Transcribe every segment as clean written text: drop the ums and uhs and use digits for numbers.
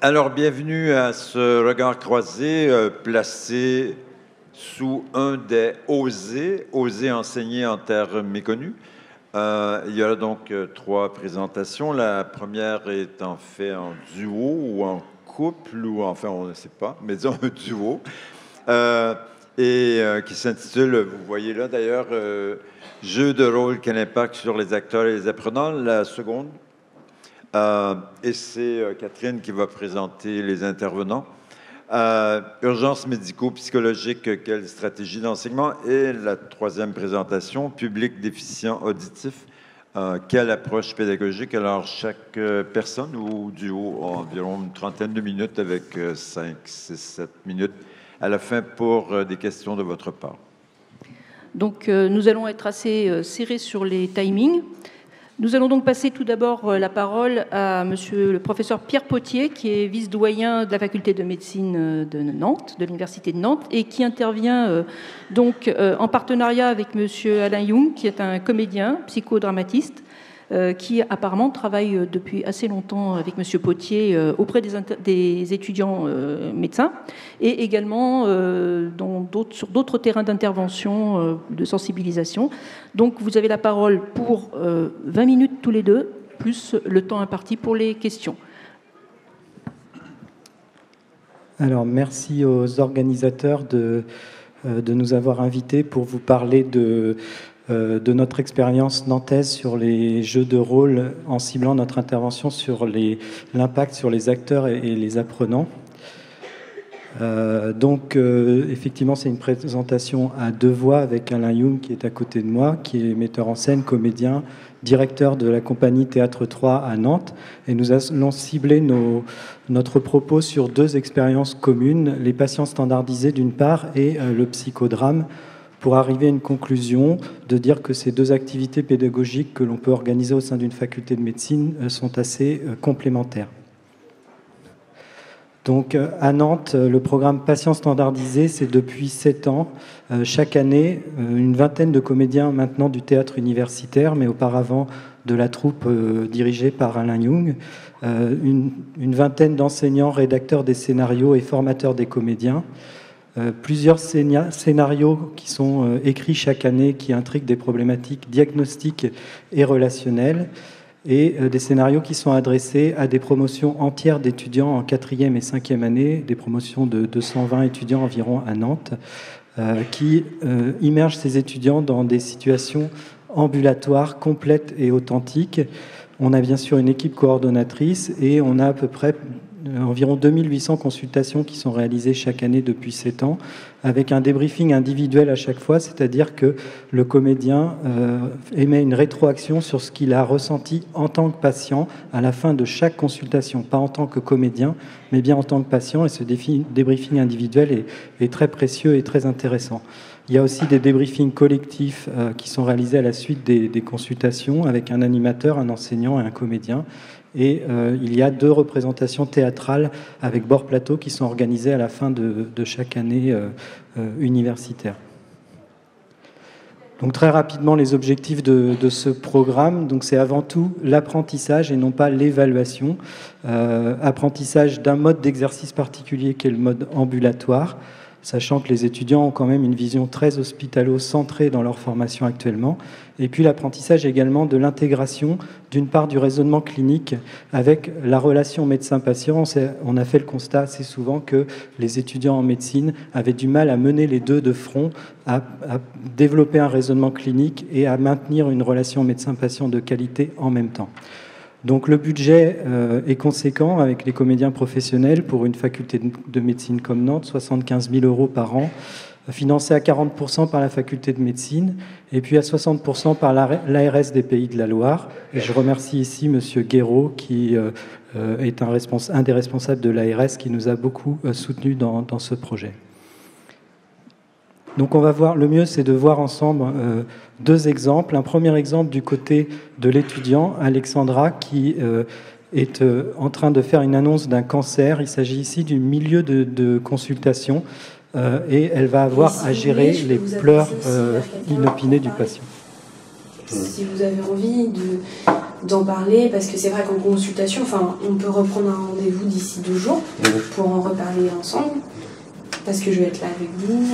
Alors, bienvenue à ce regard croisé placé sous un des oser enseigner en terre méconnue. Il y aura donc trois présentations. La première est en fait en duo ou en couple, ou enfin, on ne sait pas, mais disons un duo, qui s'intitule, vous voyez là d'ailleurs, Jeu de rôle, quel impact sur les acteurs et les apprenants. La seconde, et c'est Catherine qui va présenter les intervenants. Urgences médico-psychologiques, quelle stratégie d'enseignement? Et la troisième présentation, public déficient auditif, quelle approche pédagogique? Alors, chaque personne ou duo a environ une trentaine de minutes avec 5, 6, 7 minutes à la fin pour des questions de votre part. Donc, nous allons être assez serrés sur les timings. Nous allons donc passer tout d'abord la parole à monsieur le professeur Pierre Potier, qui est vice-doyen de la faculté de médecine de Nantes, de l'université de Nantes, et qui intervient donc en partenariat avec monsieur Alain Young, qui est un comédien, psychodramatiste, qui apparemment travaille depuis assez longtemps avec monsieur Potier auprès des étudiants médecins, et également sur d'autres terrains d'intervention, de sensibilisation. Donc vous avez la parole pour 20 minutes tous les deux, plus le temps imparti pour les questions. Alors merci aux organisateurs de nous avoir invités pour vous parler de notre expérience nantaise sur les jeux de rôle en ciblant notre intervention sur l'impact sur les acteurs et les apprenants. Effectivement, c'est une présentation à deux voix avec Alain Young qui est à côté de moi, qui est metteur en scène, comédien, directeur de la compagnie Théâtre 3 à Nantes. Et nous allons cibler notre propos sur deux expériences communes, les patients standardisés d'une part et le psychodrame, pour arriver à une conclusion de dire que ces deux activités pédagogiques que l'on peut organiser au sein d'une faculté de médecine sont assez complémentaires. Donc à Nantes, le programme Patients standardisés, c'est depuis 7 ans. Chaque année, une vingtaine de comédiens maintenant du théâtre universitaire, mais auparavant de la troupe dirigée par Alain Young, une vingtaine d'enseignants, rédacteurs des scénarios et formateurs des comédiens. Plusieurs scénarios qui sont écrits chaque année, qui intriguent des problématiques diagnostiques et relationnelles, et des scénarios qui sont adressés à des promotions entières d'étudiants en 4e et 5e année, des promotions de 220 étudiants environ à Nantes, qui immergent ces étudiants dans des situations ambulatoires complètes et authentiques. On a bien sûr une équipe coordonnatrice et on a à peu près environ 2800 consultations qui sont réalisées chaque année depuis 7 ans, avec un débriefing individuel à chaque fois, c'est-à-dire que le comédien émet une rétroaction sur ce qu'il a ressenti en tant que patient à la fin de chaque consultation, pas en tant que comédien, mais bien en tant que patient, et ce débriefing individuel est très précieux et très intéressant. Il y a aussi des débriefings collectifs qui sont réalisés à la suite des consultations avec un animateur, un enseignant et un comédien. Et il y a 2 représentations théâtrales avec bord plateau qui sont organisées à la fin de chaque année universitaire. Donc très rapidement, les objectifs de ce programme, donc c'est avant tout l'apprentissage et non pas l'évaluation. Apprentissage d'un mode d'exercice particulier qui est le mode ambulatoire, sachant que les étudiants ont quand même une vision très hospitalo-centrée dans leur formation actuellement. Et puis l'apprentissage également de l'intégration, d'une part du raisonnement clinique avec la relation médecin-patient. On a fait le constat assez souvent que les étudiants en médecine avaient du mal à mener les deux de front, à développer un raisonnement clinique et à maintenir une relation médecin-patient de qualité en même temps. Donc le budget est conséquent avec les comédiens professionnels pour une faculté de médecine comme Nantes, 75 000 € par an, financé à 40% par la faculté de médecine et puis à 60% par l'ARS des Pays de la Loire. Et je remercie ici M. Guéraud qui est un des responsables de l'ARS qui nous a beaucoup soutenus dans ce projet. Donc on va voir, le mieux c'est de voir ensemble 2 exemples. Un premier exemple du côté de l'étudiant, Alexandra, qui est en train de faire une annonce d'un cancer. Il s'agit ici du milieu de consultation et elle va avoir à gérer les pleurs inopinés du patient. Si vous avez envie d'en parler, parce que c'est vrai qu'en consultation, enfin, on peut reprendre un rendez-vous d'ici 2 jours pour en reparler ensemble, parce que je vais être là avec vous,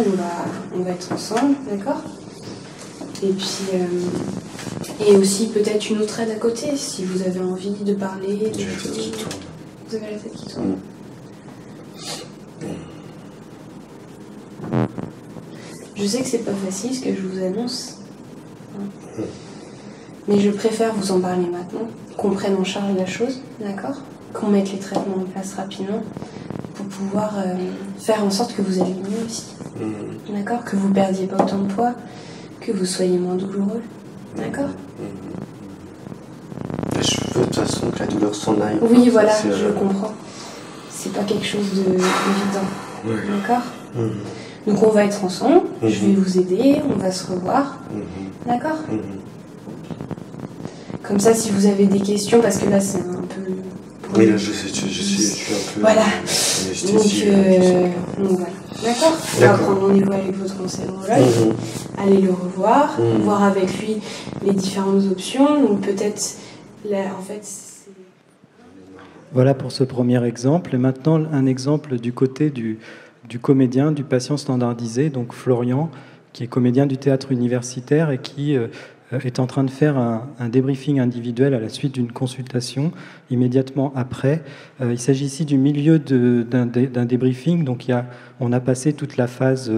on va être ensemble, d'accord? Et puis, et aussi peut-être une autre aide à côté, si vous avez envie de parler. J'ai la tête qui tourne. Vous avez la tête qui tourne. Je sais que c'est pas facile ce que je vous annonce, mais je préfère vous en parler maintenant, qu'on prenne en charge la chose, d'accord? Qu'on mette les traitements en place rapidement pour pouvoir faire en sorte que vous alliez mieux aussi, d'accord? Que vous perdiez pas autant de poids, que vous soyez moins douloureux, d'accord? Je veux de toute façon que la douleur s'en aille. Oui, voilà, je comprends. C'est pas quelque chose d'évident, d'accord? Donc on va être ensemble, je vais vous aider, on va se revoir, d'accord? Comme ça, si vous avez des questions, parce que là c'est un peu... Oui, là je suis un peu... Voilà, donc voilà, d'accord? On va prendre rendez-vous avec votre cancérologue, aller le revoir, voir avec lui les différentes options, donc peut-être, en fait... Voilà pour ce premier exemple. Et maintenant, un exemple du côté du comédien, du patient standardisé, donc Florian, qui est comédien du théâtre universitaire et qui est en train de faire un débriefing individuel à la suite d'une consultation immédiatement après. Il s'agit ici du milieu d'un débriefing, donc on a passé toute la phase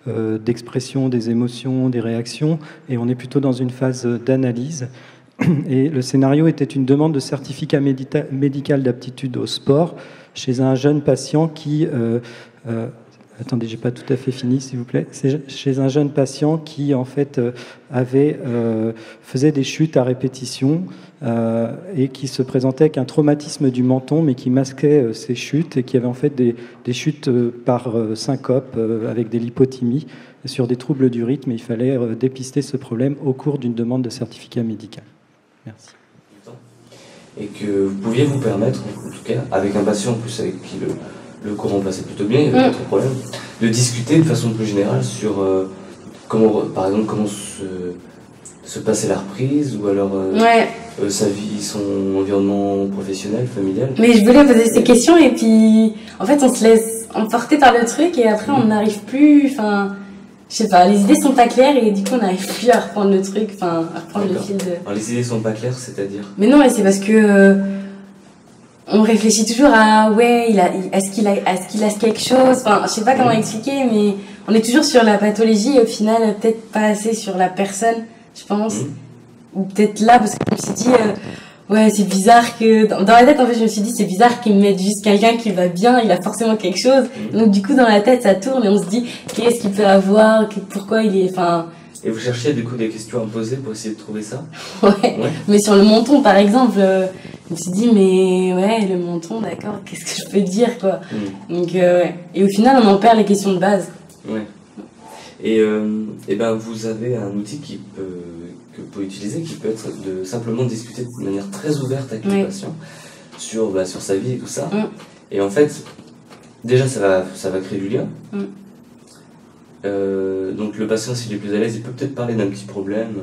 d'expression des émotions, des réactions, et on est plutôt dans une phase d'analyse. Et le scénario était une demande de certificat médical d'aptitude au sport chez un jeune patient qui... attendez, j'ai pas tout à fait fini, s'il vous plaît. C'est chez un jeune patient qui, en fait, faisait des chutes à répétition et qui se présentait avec un traumatisme du menton, mais qui masquait ces chutes et qui avait en fait des chutes par syncope avec des lipothymies sur des troubles du rythme. Et il fallait dépister ce problème au cours d'une demande de certificat médical. Merci. Et que vous pouviez vous permettre, en tout cas, avec un patient en plus avec qui le courant passait plutôt bien, il n'y avait pas trop de problème, de discuter de façon plus générale sur comment, par exemple, comment se passer la reprise, ou alors sa vie, son environnement professionnel, familial. Mais je voulais poser ces questions et puis, en fait, on se laisse emporter par le truc et après on n'arrive plus, enfin... Je sais pas, les idées sont pas claires et du coup on n'arrive plus à reprendre le truc, enfin à reprendre le fil de... Alors les idées sont pas claires, c'est-à-dire? Mais non, mais c'est parce que on réfléchit toujours à est-ce qu'il a quelque chose, enfin je sais pas comment expliquer, mais on est toujours sur la pathologie et au final peut-être pas assez sur la personne, je pense. Ou peut-être là parce que je me suis dit c'est bizarre que dans la tête en fait je me suis dit c'est bizarre qu'ils me mettent juste quelqu'un qui va bien, il a forcément quelque chose. Donc du coup dans la tête ça tourne et on se dit qu'est-ce qu'il peut avoir, pourquoi il est, enfin... Et vous cherchiez du coup des questions à poser pour essayer de trouver ça? Ouais. Mais sur le menton par exemple, je me suis dit mais le menton, d'accord, qu'est-ce que je peux dire quoi. Donc et au final on en perd les questions de base. Ouais. Et ben vous avez un outil que vous pouvez utiliser, qui peut être de simplement discuter de manière très ouverte avec le patient sur sa vie et tout ça. Et en fait, déjà ça va créer du lien. Donc le patient, s'il est plus à l'aise, il peut peut-être parler d'un petit problème,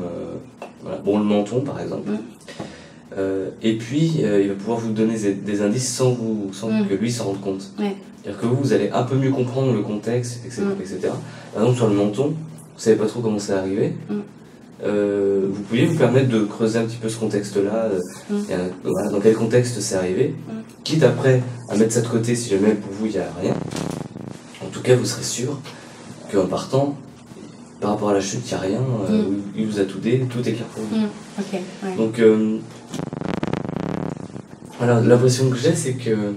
le menton par exemple. Et puis il va pouvoir vous donner des indices sans que lui s'en rende compte. C'est-à-dire que vous allez un peu mieux comprendre le contexte, etc. Par exemple sur le menton, vous savez pas trop comment c'est arrivé. Vous pouviez vous permettre de creuser un petit peu ce contexte-là, dans quel contexte c'est arrivé, quitte après à mettre ça de côté si jamais pour vous il n'y a rien. En tout cas, vous serez sûr qu'en partant, par rapport à la chute, il n'y a rien, il vous a tout dit, tout est clair pour vous. Donc, alors l'impression que j'ai, c'est que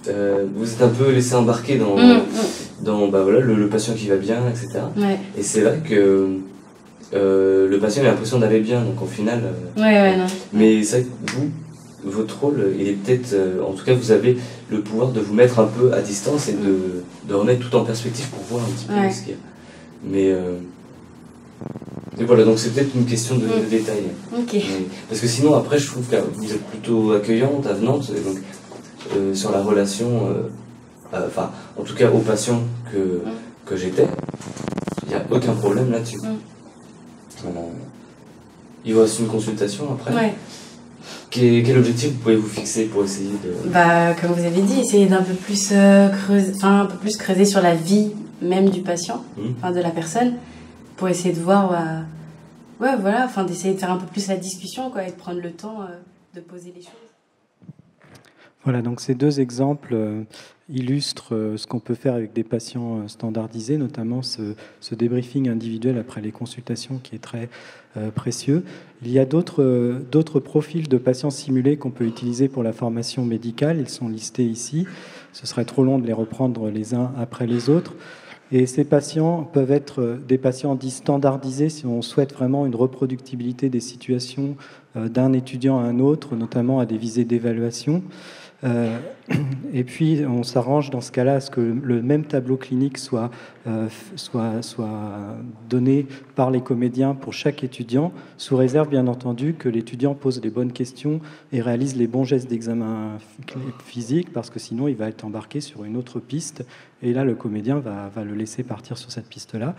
vous êtes un peu laissé embarquer dans le patient qui va bien, etc. Et c'est vrai que le patient a l'impression d'aller bien, donc au final... Mais c'est vrai que votre rôle, il est peut-être... en tout cas, vous avez le pouvoir de vous mettre un peu à distance et de remettre tout en perspective pour voir un petit peu ce qu'il y a. Mais voilà, donc c'est peut-être une question de détail. Parce que sinon, après, je trouve que vous êtes plutôt accueillante, avenante, et donc sur la relation... en tout cas, aux patients que j'étais, il n'y a aucun problème là-dessus. Il vous reste une consultation après. Ouais. Quel objectif vous pouvez vous fixer pour essayer de... Comme vous avez dit, essayer d'un peu plus creuser sur la vie même du patient, de la personne, pour essayer de voir, d'essayer de faire un peu plus la discussion, quoi, et de prendre le temps de poser les choses. Voilà, donc ces deux exemples illustrent ce qu'on peut faire avec des patients standardisés, notamment ce débriefing individuel après les consultations qui est très précieux. Il y a d'autres profils de patients simulés qu'on peut utiliser pour la formation médicale. Ils sont listés ici. Ce serait trop long de les reprendre les uns après les autres. Et ces patients peuvent être des patients dits standardisés si on souhaite vraiment une reproductibilité des situations d'un étudiant à un autre, notamment à des visées d'évaluation. Et puis, on s'arrange dans ce cas-là à ce que le même tableau clinique soit donné par les comédiens pour chaque étudiant, sous réserve, bien entendu, que l'étudiant pose les bonnes questions et réalise les bons gestes d'examen physique, parce que sinon, il va être embarqué sur une autre piste. Et là, le comédien va le laisser partir sur cette piste-là.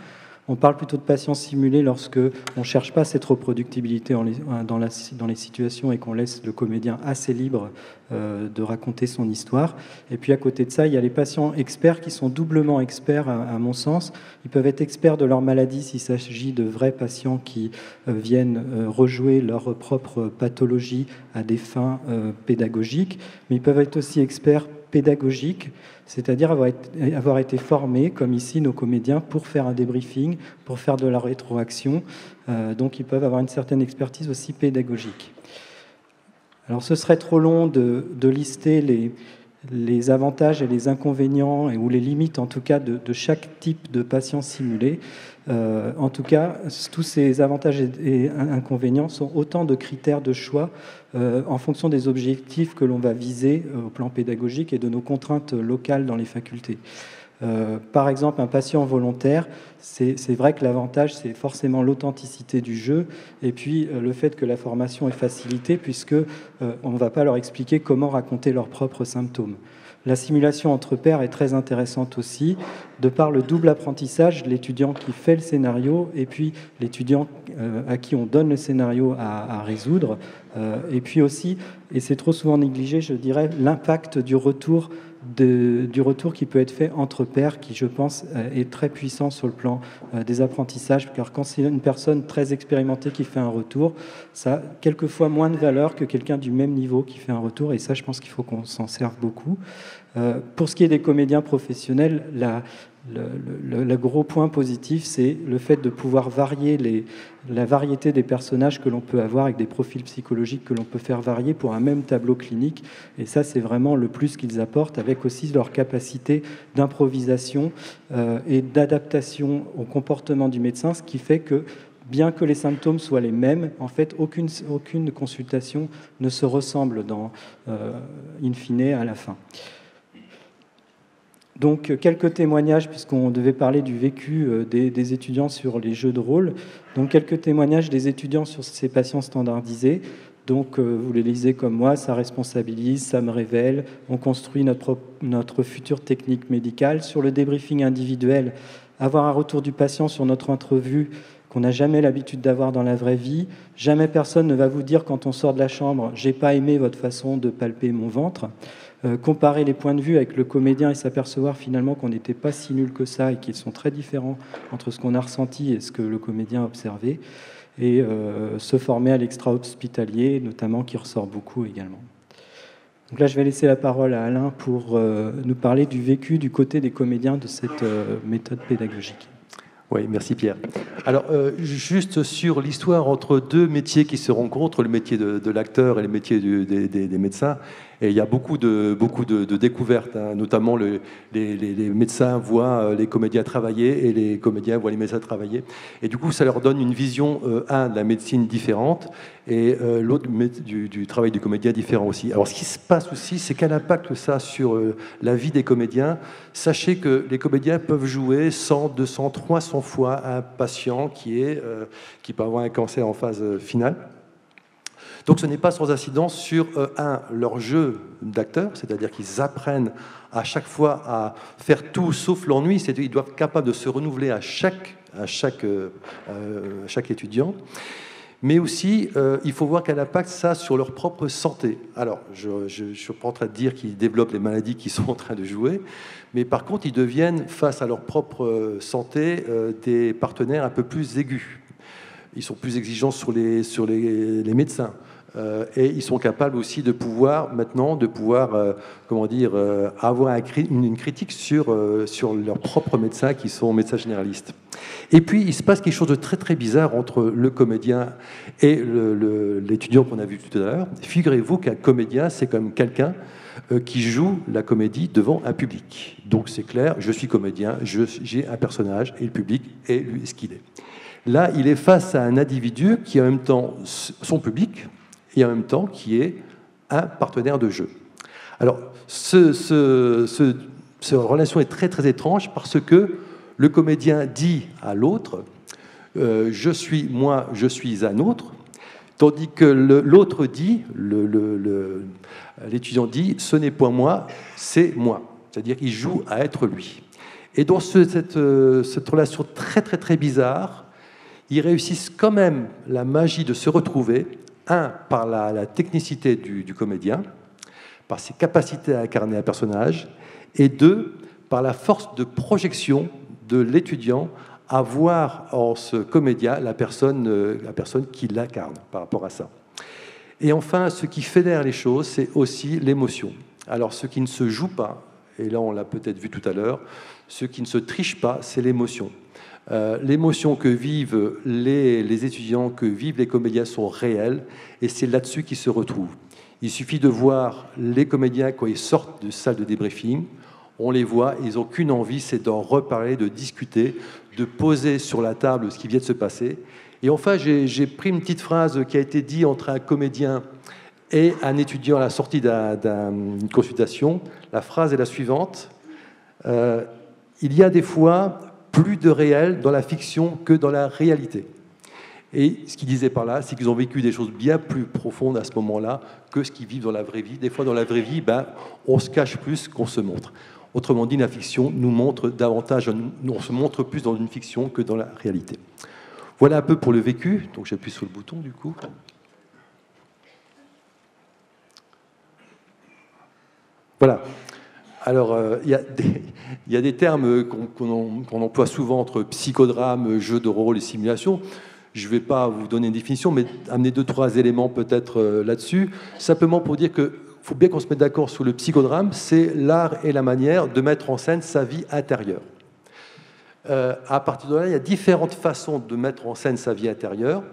On parle plutôt de patients simulés lorsque on ne cherche pas cette reproductibilité dans les situations et qu'on laisse le comédien assez libre de raconter son histoire. Et puis à côté de ça, il y a les patients experts qui sont doublement experts à mon sens. Ils peuvent être experts de leur maladie s'il s'agit de vrais patients qui viennent rejouer leur propre pathologie à des fins pédagogiques, mais ils peuvent être aussi experts pédagogiques, c'est-à-dire avoir été formés, comme ici nos comédiens, pour faire un débriefing, pour faire de la rétroaction. Donc ils peuvent avoir une certaine expertise aussi pédagogique. Alors ce serait trop long de lister les avantages et les inconvénients, ou les limites en tout cas de chaque type de patient simulé. En tout cas, tous ces avantages et inconvénients sont autant de critères de choix en fonction des objectifs que l'on va viser au plan pédagogique et de nos contraintes locales dans les facultés. Par exemple, un patient volontaire, c'est vrai que l'avantage, c'est forcément l'authenticité du jeu et puis le fait que la formation est facilitée puisque on ne va pas leur expliquer comment raconter leurs propres symptômes. La simulation entre pairs est très intéressante aussi, de par le double apprentissage, l'étudiant qui fait le scénario et puis l'étudiant à qui on donne le scénario à résoudre. Et puis aussi, et c'est trop souvent négligé, je dirais, l'impact du retour qui peut être fait entre pairs, qui, je pense, est très puissant sur le plan des apprentissages, car quand c'est une personne très expérimentée qui fait un retour, ça a quelquefois moins de valeur que quelqu'un du même niveau qui fait un retour, et ça, je pense qu'il faut qu'on s'en serve beaucoup. Pour ce qui est des comédiens professionnels, le gros point positif, c'est le fait de pouvoir varier la variété des personnages que l'on peut avoir avec des profils psychologiques que l'on peut faire varier pour un même tableau clinique. Et ça, c'est vraiment le plus qu'ils apportent, avec aussi leur capacité d'improvisation et d'adaptation au comportement du médecin, ce qui fait que, bien que les symptômes soient les mêmes, en fait, aucune consultation ne se ressemble in fine à la fin. Donc, quelques témoignages, puisqu'on devait parler du vécu des étudiants sur les jeux de rôle. Donc, quelques témoignages des étudiants sur ces patients standardisés. Donc, vous les lisez comme moi, ça responsabilise, ça me révèle. On construit notre future technique médicale. Sur le débriefing individuel, avoir un retour du patient sur notre entrevue qu'on n'a jamais l'habitude d'avoir dans la vraie vie. Jamais personne ne va vous dire quand on sort de la chambre « j'ai pas aimé votre façon de palper mon ventre ». Comparer les points de vue avec le comédien et s'apercevoir finalement qu'on n'était pas si nul que ça et qu'ils sont très différents entre ce qu'on a ressenti et ce que le comédien a observé, et se former à l'extra-hospitalier, notamment, qui ressort beaucoup également. Donc là, je vais laisser la parole à Alain pour nous parler du vécu du côté des comédiens de cette méthode pédagogique. Oui, merci Pierre. Alors, juste sur l'histoire entre deux métiers qui se rencontrent, le métier de l'acteur et le métier des médecins, et il y a beaucoup de découvertes, hein, notamment les médecins voient les comédiens travailler et les comédiens voient les médecins travailler. Et du coup, ça leur donne une vision, de la médecine différente et l'autre du travail du comédien différent aussi. Alors, ce qui se passe aussi, c'est quel impact ça a sur la vie des comédiens. Sachez que les comédiens peuvent jouer 100, 200, 300 fois un patient qui peut avoir un cancer en phase finale. Donc ce n'est pas sans incidence sur, leur jeu d'acteur, c'est-à-dire qu'ils apprennent à chaque fois à faire tout sauf l'ennui, c'est-à-dire qu'ils doivent être capables de se renouveler à chaque étudiant. Mais aussi, il faut voir quel impact ça a sur leur propre santé. Alors, je ne suis pas en train de dire qu'ils développent les maladies qu'ils sont en train de jouer, mais par contre, ils deviennent, face à leur propre santé, des partenaires un peu plus aigus. Ils sont plus exigeants sur les médecins. Et ils sont capables aussi de pouvoir, maintenant, avoir une critique sur leurs propres médecins qui sont médecins généralistes. Et puis, il se passe quelque chose de très très bizarre entre le comédien et l'étudiant qu'on a vu tout à l'heure. Figurez-vous qu'un comédien, c'est comme quelqu'un qui joue la comédie devant un public. Donc c'est clair, je suis comédien, j'ai un personnage et le public est lui ce qu'il est. Là, il est face à un individu qui est en même temps son public et en même temps qui est un partenaire de jeu. Alors, cette relation est très très étrange parce que le comédien dit à l'autre je suis moi, je suis un autre, tandis que l'autre dit, l'étudiant dit ce n'est pas moi, c'est moi. C'est-à-dire qu'il joue à être lui. Et dans cette relation très très très bizarre, ils réussissent quand même la magie de se retrouver, un, par la technicité du comédien, par ses capacités à incarner un personnage, et deux, par la force de projection de l'étudiant à voir en ce comédien la personne qui l'incarne par rapport à ça. Et enfin, ce qui fédère les choses, c'est aussi l'émotion. Alors, ce qui ne se joue pas, et là on l'a peut-être vu tout à l'heure, ce qui ne se triche pas, c'est l'émotion. L'émotion que vivent les étudiants, que vivent les comédiens sont réelles, et c'est là-dessus qu'ils se retrouvent. Il suffit de voir les comédiens quand ils sortent de salle de débriefing, on les voit, ils n'ont qu'une envie, c'est d'en reparler, de discuter, de poser sur la table ce qui vient de se passer. Et enfin, j'ai pris une petite phrase qui a été dite entre un comédien et un étudiant à la sortie d'une consultation. La phrase est la suivante. Il y a des fois plus de réel dans la fiction que dans la réalité. Et ce qu'il disait par là, c'est qu'ils ont vécu des choses bien plus profondes à ce moment-là que ce qu'ils vivent dans la vraie vie. Des fois, dans la vraie vie, on se cache plus qu'on se montre. Autrement dit, la fiction nous montre davantage, on se montre plus dans une fiction que dans la réalité. Voilà un peu pour le vécu. Donc j'appuie sur le bouton du coup. Voilà. Alors, il y a des termes qu'on emploie souvent entre psychodrame, jeu de rôle et simulation. Je ne vais pas vous donner une définition, mais amener 2-3 éléments peut-être là-dessus. Simplement pour dire qu'il faut bien qu'on se mette d'accord sur le psychodrame, c'est l'art et la manière de mettre en scène sa vie intérieure. À partir de là, il y a différentes façons de mettre en scène sa vie intérieure.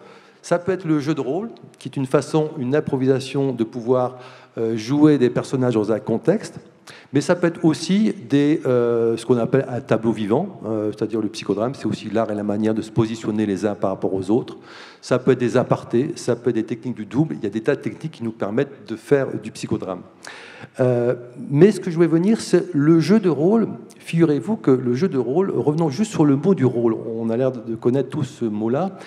Ça peut être le jeu de rôle, qui est une façon, une improvisation de pouvoir jouer des personnages dans un contexte. Mais ça peut être aussi ce qu'on appelle un tableau vivant, c'est-à-dire le psychodrame, c'est aussi l'art et la manière de se positionner les uns par rapport aux autres. Ça peut être des apartés, ça peut être des techniques du double, il y a des tas de techniques qui nous permettent de faire du psychodrame. Mais ce que je voulais venir, c'est le jeu de rôle. Figurez-vous que le jeu de rôle, revenons juste sur le mot du rôle, on a l'air de connaître tous ce mot-là,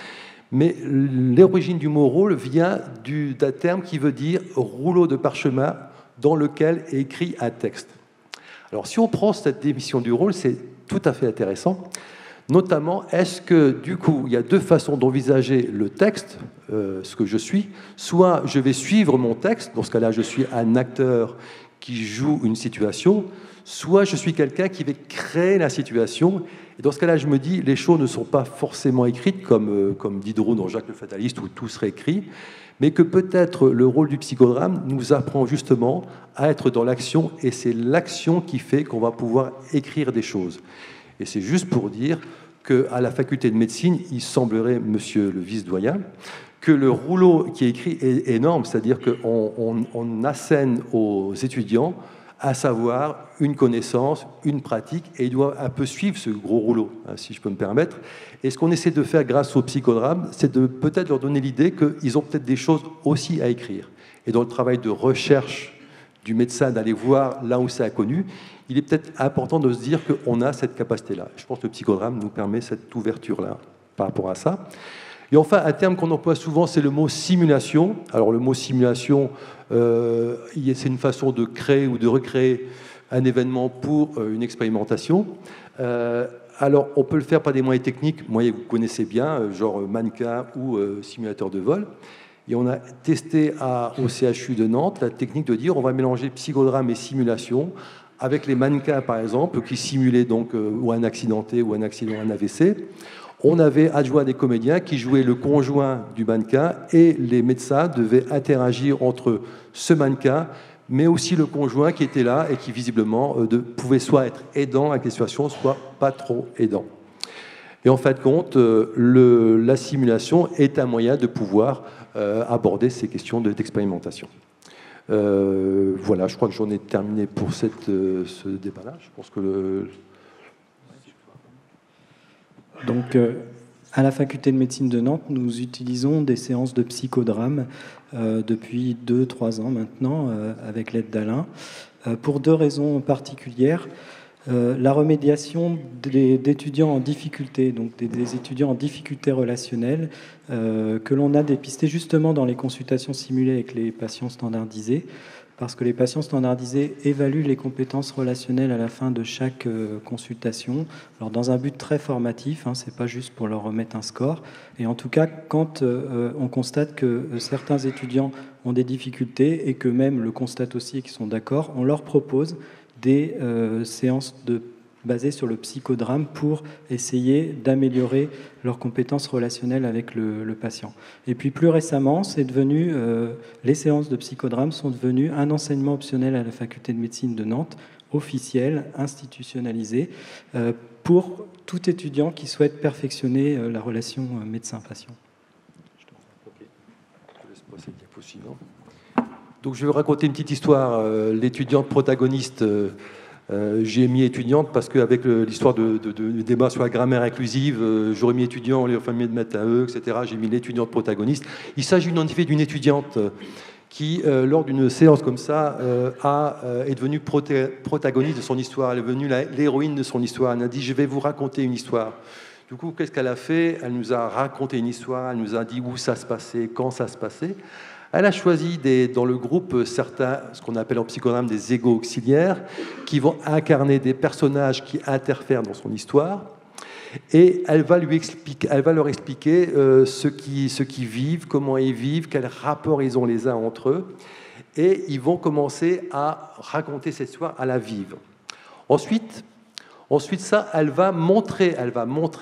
mais l'origine du mot rôle vient d'un terme qui veut dire rouleau de parchemin dans lequel est écrit un texte. Alors, si on prend cette définition du rôle, c'est tout à fait intéressant. Notamment, est-ce que, du coup, il y a deux façons d'envisager le texte, ce que je suis. Soit je vais suivre mon texte, dans ce cas-là, je suis un acteur qui joue une situation, soit je suis quelqu'un qui va créer la situation. Et dans ce cas-là, je me dis, les choses ne sont pas forcément écrites, comme Diderot dans Jacques le Fataliste, où tout serait écrit, mais que peut-être le rôle du psychodrame nous apprend justement à être dans l'action, et c'est l'action qui fait qu'on va pouvoir écrire des choses. Et c'est juste pour dire qu'à la faculté de médecine, il semblerait, monsieur le vice-doyen, que le rouleau qui est écrit est énorme, c'est-à-dire qu'on assène aux étudiants à savoir une connaissance, une pratique, et ils doivent un peu suivre ce gros rouleau, si je peux me permettre. Et ce qu'on essaie de faire grâce au psychodrame, c'est de peut-être leur donner l'idée qu'ils ont peut-être des choses aussi à écrire. Et dans le travail de recherche du médecin, d'aller voir là où c'est inconnu, il est peut-être important de se dire qu'on a cette capacité-là. Je pense que le psychodrame nous permet cette ouverture-là par rapport à ça. Et enfin, un terme qu'on emploie souvent, c'est le mot simulation. Alors le mot simulation, c'est une façon de créer ou de recréer un événement pour une expérimentation. Alors, on peut le faire par des moyens techniques, moyens que vous connaissez bien, genre mannequin ou simulateur de vol. Et on a testé au CHU de Nantes la technique de dire on va mélanger psychodrame et simulation avec les mannequins, par exemple, qui simulaient donc ou un accidenté ou un accident, un AVC. On avait adjoint des comédiens qui jouaient le conjoint du mannequin et les médecins devaient interagir entre ce mannequin mais aussi le conjoint qui était là et qui visiblement pouvait soit être aidant à la situation, soit pas trop aidant. Et en fin de compte, la simulation est un moyen de pouvoir aborder ces questions d'expérimentation. Voilà, je crois que j'en ai terminé pour ce débat-là. Je pense que Donc, à la faculté de médecine de Nantes, nous utilisons des séances de psychodrame depuis 2-3 ans maintenant, avec l'aide d'Alain, pour 2 raisons particulières. La remédiation d'étudiants en difficulté, donc des étudiants en difficulté relationnelle, que l'on a dépisté justement dans les consultations simulées avec les patients standardisés, parce que les patients standardisés évaluent les compétences relationnelles à la fin de chaque consultation, alors dans un but très formatif, c'est pas juste pour leur remettre un score. Et en tout cas, quand on constate que certains étudiants ont des difficultés et que même le constatent aussi et qu'ils sont d'accord, on leur propose des séances basées sur le psychodrame pour essayer d'améliorer leurs compétences relationnelles avec le patient. Et puis plus récemment, c'est devenu, les séances de psychodrame sont devenues un enseignement optionnel à la faculté de médecine de Nantes, officiel, institutionnalisé, pour tout étudiant qui souhaite perfectionner la relation médecin-patient. Donc je vais vous raconter une petite histoire. L'étudiante protagoniste, j'ai mis étudiante parce qu'avec l'histoire du débat sur la grammaire inclusive, j'aurais mis étudiant, on aurait mieux de mettre à eux, etc. J'ai mis l'étudiante protagoniste. Il s'agit en effet d'une étudiante qui, lors d'une séance comme ça, est devenue protagoniste de son histoire. Elle est devenue l'héroïne de son histoire. Elle a dit « je vais vous raconter une histoire ». Du coup, qu'est-ce qu'elle a fait? Elle nous a raconté une histoire, elle nous a dit où ça se passait, quand ça se passait. Elle a choisi dans le groupe certains, ce qu'on appelle en psychodrame des égos auxiliaires, qui vont incarner des personnages qui interfèrent dans son histoire. Et elle va leur expliquer ce qu'ils vivent, comment ils vivent, quels rapports ils ont les uns entre eux. Et ils vont commencer à raconter cette histoire, à la vivre. Ensuite, ça, elle va montrer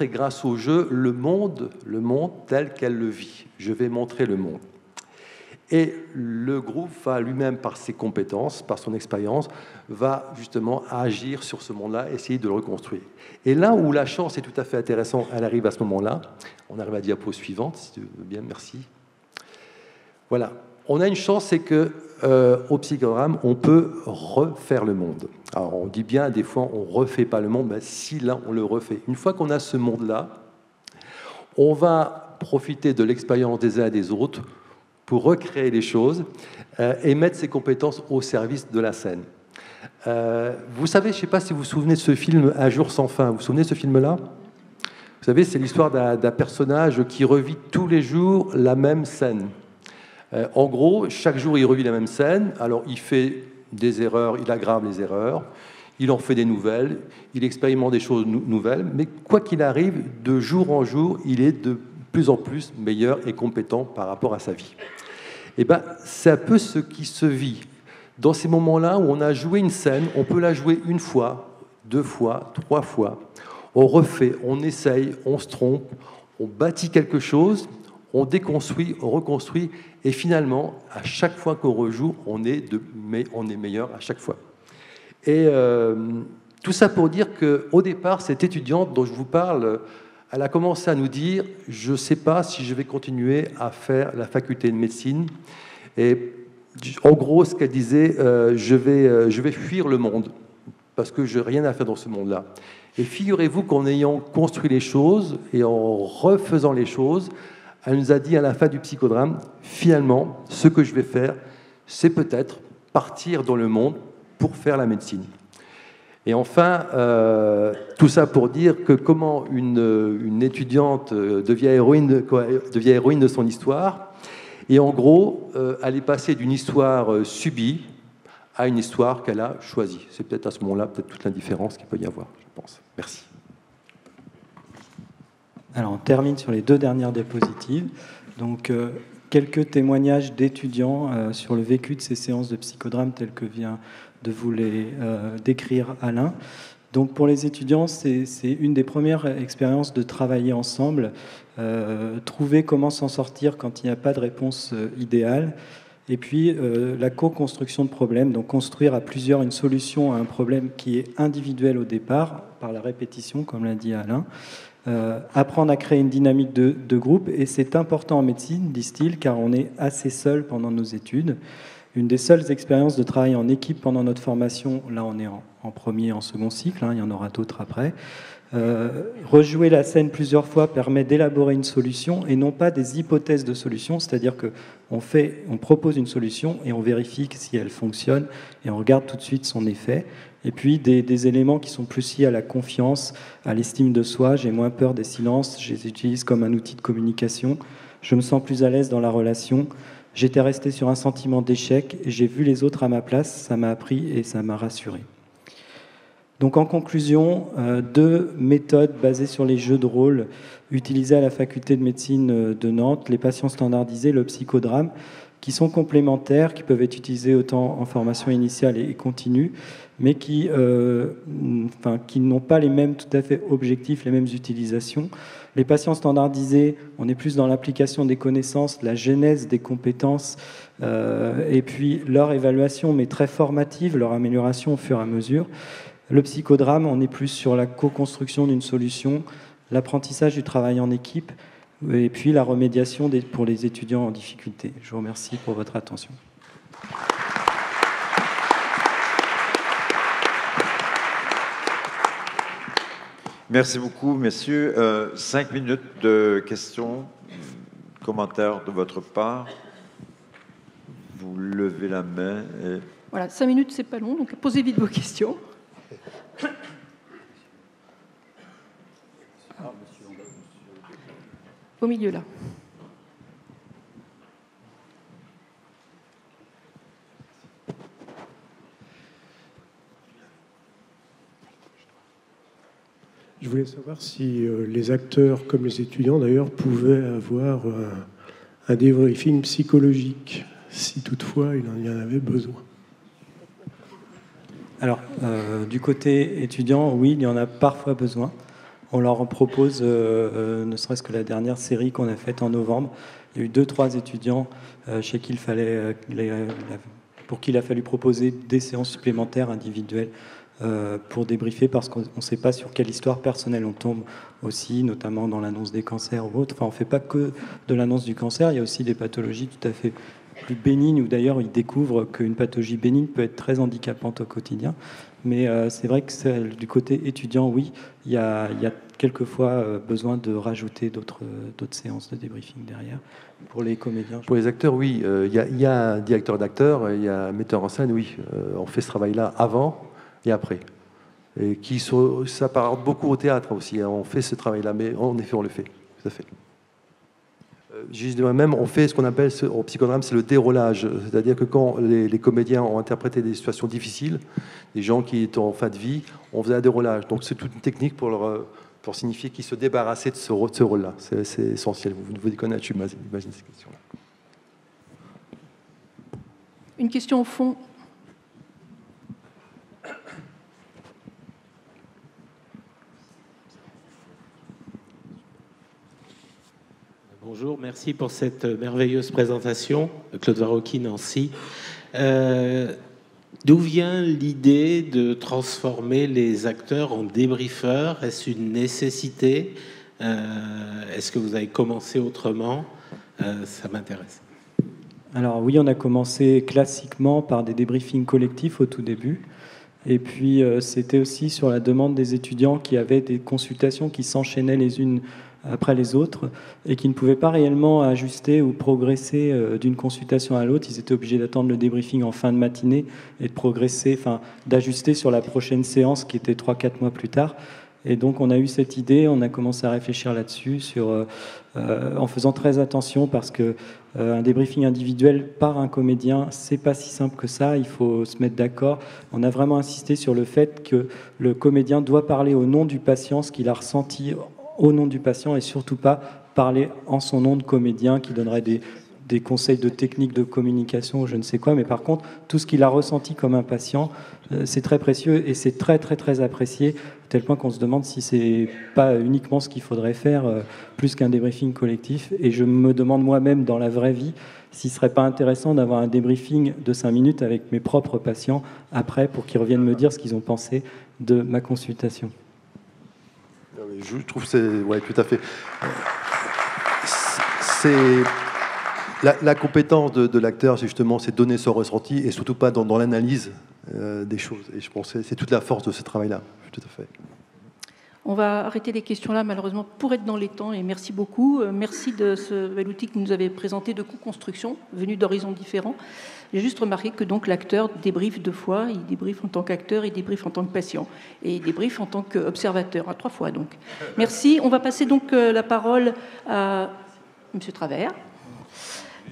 grâce au jeu le monde tel qu'elle le vit. Je vais montrer le monde. Et le groupe va lui-même, par ses compétences, par son expérience, va justement agir sur ce monde-là, essayer de le reconstruire. Et là où la chance est tout à fait intéressante, elle arrive à ce moment-là. On arrive à la diapo suivante, si tu veux bien, merci. Voilà. On a une chance, c'est que au psychodrame, on peut refaire le monde. Alors on dit bien, des fois, on ne refait pas le monde, mais si là, on le refait. Une fois qu'on a ce monde-là, on va profiter de l'expérience des uns et des autres pour recréer les choses et mettre ses compétences au service de la scène. Vous savez, je ne sais pas si vous vous souvenez de ce film « Un jour sans fin ». Vous vous souvenez de ce film-là? Vous savez, c'est l'histoire d'un personnage qui revit tous les jours la même scène. En gros, chaque jour, il revit la même scène. Alors, il fait des erreurs, il aggrave les erreurs, il en fait des nouvelles, il expérimente des choses nouvelles, mais quoi qu'il arrive, de jour en jour, il est de plus en plus meilleur et compétent par rapport à sa vie. Et ben, c'est un peu ce qui se vit. Dans ces moments-là où on a joué une scène, on peut la jouer 1 fois, 2 fois, 3 fois. On refait, on essaye, on se trompe, on bâtit quelque chose, on déconstruit, on reconstruit, et finalement, à chaque fois qu'on rejoue, on est meilleur à chaque fois. Et tout ça pour dire qu'au départ, cette étudiante dont je vous parle, elle a commencé à nous dire « je ne sais pas si je vais continuer à faire la faculté de médecine ». Et en gros, ce qu'elle disait, je vais fuir le monde parce que je n'ai rien à faire dans ce monde-là. Et figurez-vous qu'en ayant construit les choses et en refaisant les choses, elle nous a dit à la fin du psychodrame, finalement, ce que je vais faire, c'est peut-être partir dans le monde pour faire la médecine. Et enfin, tout ça pour dire que comment une étudiante devient héroïne de son histoire. Et en gros, elle est passée d'une histoire subie à une histoire qu'elle a choisie. C'est peut-être à ce moment-là, peut-être toute l'indifférence qu'il peut y avoir, je pense. Merci. Alors, on termine sur les 2 dernières diapositives. Donc, quelques témoignages d'étudiants sur le vécu de ces séances de psychodrame telles que vient de vous les décrire Alain. Donc, pour les étudiants, c'est une des premières expériences de travailler ensemble, trouver comment s'en sortir quand il n'y a pas de réponse idéale. Et puis, la co-construction de problèmes, donc construire à plusieurs une solution à un problème qui est individuel au départ, par la répétition, comme l'a dit Alain. Apprendre à créer une dynamique de groupe, et c'est important en médecine, disent-ils, car on est assez seul pendant nos études. Une des seules expériences de travail en équipe pendant notre formation, là on est en premier et en second cycle, il y en aura d'autres après. Rejouer la scène plusieurs fois permet d'élaborer une solution et non pas des hypothèses de solution, c'est-à-dire qu'on propose une solution et on vérifie si elle fonctionne et on regarde tout de suite son effet. Et puis des éléments qui sont plus liés à la confiance, à l'estime de soi. J'ai moins peur des silences, je les utilise comme un outil de communication. Je me sens plus à l'aise dans la relation. J'étais resté sur un sentiment d'échec et j'ai vu les autres à ma place. Ça m'a appris et ça m'a rassuré. Donc en conclusion, 2 méthodes basées sur les jeux de rôle utilisées à la faculté de médecine de Nantes, les patients standardisés, le psychodrame, qui sont complémentaires, qui peuvent être utilisés autant en formation initiale et continue, mais qui n'ont pas les mêmes tout à fait objectifs, les mêmes utilisations. Les patients standardisés, on est plus dans l'application des connaissances, la genèse des compétences, et puis leur évaluation, mais très formative, leur amélioration au fur et à mesure. Le psychodrame, on est plus sur la co-construction d'une solution, l'apprentissage du travail en équipe, et puis la remédiation pour les étudiants en difficulté. Je vous remercie pour votre attention. Merci beaucoup, messieurs. 5 minutes de questions, commentaires de votre part. Vous levez la main. Et... Voilà, 5 minutes, c'est pas long, donc posez vite vos questions. Au milieu, là. Je voulais savoir si les acteurs, comme les étudiants d'ailleurs, pouvaient avoir un débriefing psychologique, si toutefois il y en avait besoin. Alors, du côté étudiant, oui, il y en a parfois besoin. On leur en propose, ne serait-ce que la dernière série qu'on a faite en novembre. Il y a eu 2-3 étudiants chez qui pour qui il a fallu proposer des séances supplémentaires individuelles pour débriefer, parce qu'on ne sait pas sur quelle histoire personnelle on tombe aussi, notamment dans l'annonce des cancers ou autre. Enfin, on ne fait pas que de l'annonce du cancer, il y a aussi des pathologies tout à fait plus bénigne, où d'ailleurs ils découvrent qu'une pathologie bénigne peut être très handicapante au quotidien. Mais c'est vrai que du côté étudiant, oui, il y a quelquefois besoin de rajouter d'autres séances de débriefing derrière. Pour les comédiens, pour les acteurs, oui, il y a un directeur d'acteur, il y a un metteur en scène, oui, on fait ce travail-là avant et après. Et ça parle beaucoup au théâtre aussi, on fait ce travail-là, mais en effet, on le fait, tout à fait. Je dirais même, on fait ce qu'on appelle au psychodrame, c'est le déroulage. C'est-à-dire que quand les comédiens ont interprété des situations difficiles, des gens qui étaient en fin de vie, on faisait un déroulage. Donc c'est toute une technique pour signifier qu'ils se débarrassaient de ce rôle-là. C'est essentiel. Vous devez connaître, j'imagine, ces questions-là. Une question au fond. Bonjour, merci pour cette merveilleuse présentation, Claude Varocki, Nancy. D'où vient l'idée de transformer les acteurs en débriefeurs? Est-ce une nécessité? Est-ce que vous avez commencé autrement? Ça m'intéresse. Alors oui, on a commencé classiquement par des débriefings collectifs au tout début. Et puis c'était aussi sur la demande des étudiants qui avaient des consultations qui s'enchaînaient les unes après les autres, et qui ne pouvaient pas réellement ajuster ou progresser d'une consultation à l'autre. Ils étaient obligés d'attendre le débriefing en fin de matinée et de progresser, d'ajuster sur la prochaine séance qui était 3-4 mois plus tard. Et donc on a eu cette idée, on a commencé à réfléchir là-dessus, en faisant très attention parce que un débriefing individuel par un comédien, c'est pas si simple que ça, il faut se mettre d'accord. On a vraiment insisté sur le fait que le comédien doit parler au nom du patient, ce qu'il a ressenti au nom du patient, et surtout pas parler en son nom de comédien qui donnerait des conseils de technique de communication ou je ne sais quoi, mais par contre, tout ce qu'il a ressenti comme un patient, c'est très précieux et c'est très très très apprécié, à tel point qu'on se demande si c'est pas uniquement ce qu'il faudrait faire, plus qu'un débriefing collectif. Et je me demande moi-même dans la vraie vie s'il serait pas intéressant d'avoir un débriefing de 5 minutes avec mes propres patients après pour qu'ils reviennent me dire ce qu'ils ont pensé de ma consultation. Je trouve que c'est... Ouais, tout à fait. C'est... La compétence de l'acteur, c'est justement donner son ressenti et surtout pas dans l'analyse des choses. Et je pense que c'est toute la force de ce travail-là. Tout à fait. On va arrêter les questions là, malheureusement, pour être dans les temps. Et merci beaucoup. Merci de ce bel outil que vous nous avez présenté de co-construction, venu d'horizons différents. J'ai juste remarqué que donc l'acteur débriefe 2 fois. Il débriefe en tant qu'acteur, il débriefe en tant que patient. Et il débriefe en tant qu'observateur, 3 fois donc. Merci. On va passer donc la parole à M. Travers.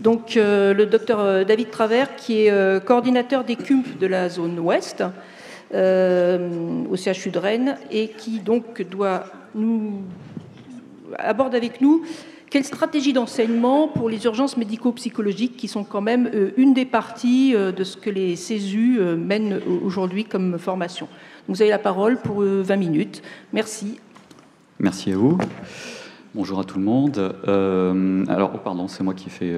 Donc le docteur David Travers, qui est coordinateur des CUMP de la zone ouest au CHU de Rennes, et qui donc aborde avec nous quelle stratégie d'enseignement pour les urgences médico-psychologiques, qui sont quand même une des parties de ce que les CESU mènent aujourd'hui comme formation. Vous avez la parole pour 20 minutes. Merci. Merci à vous. Bonjour à tout le monde. Alors, pardon, c'est moi qui fais...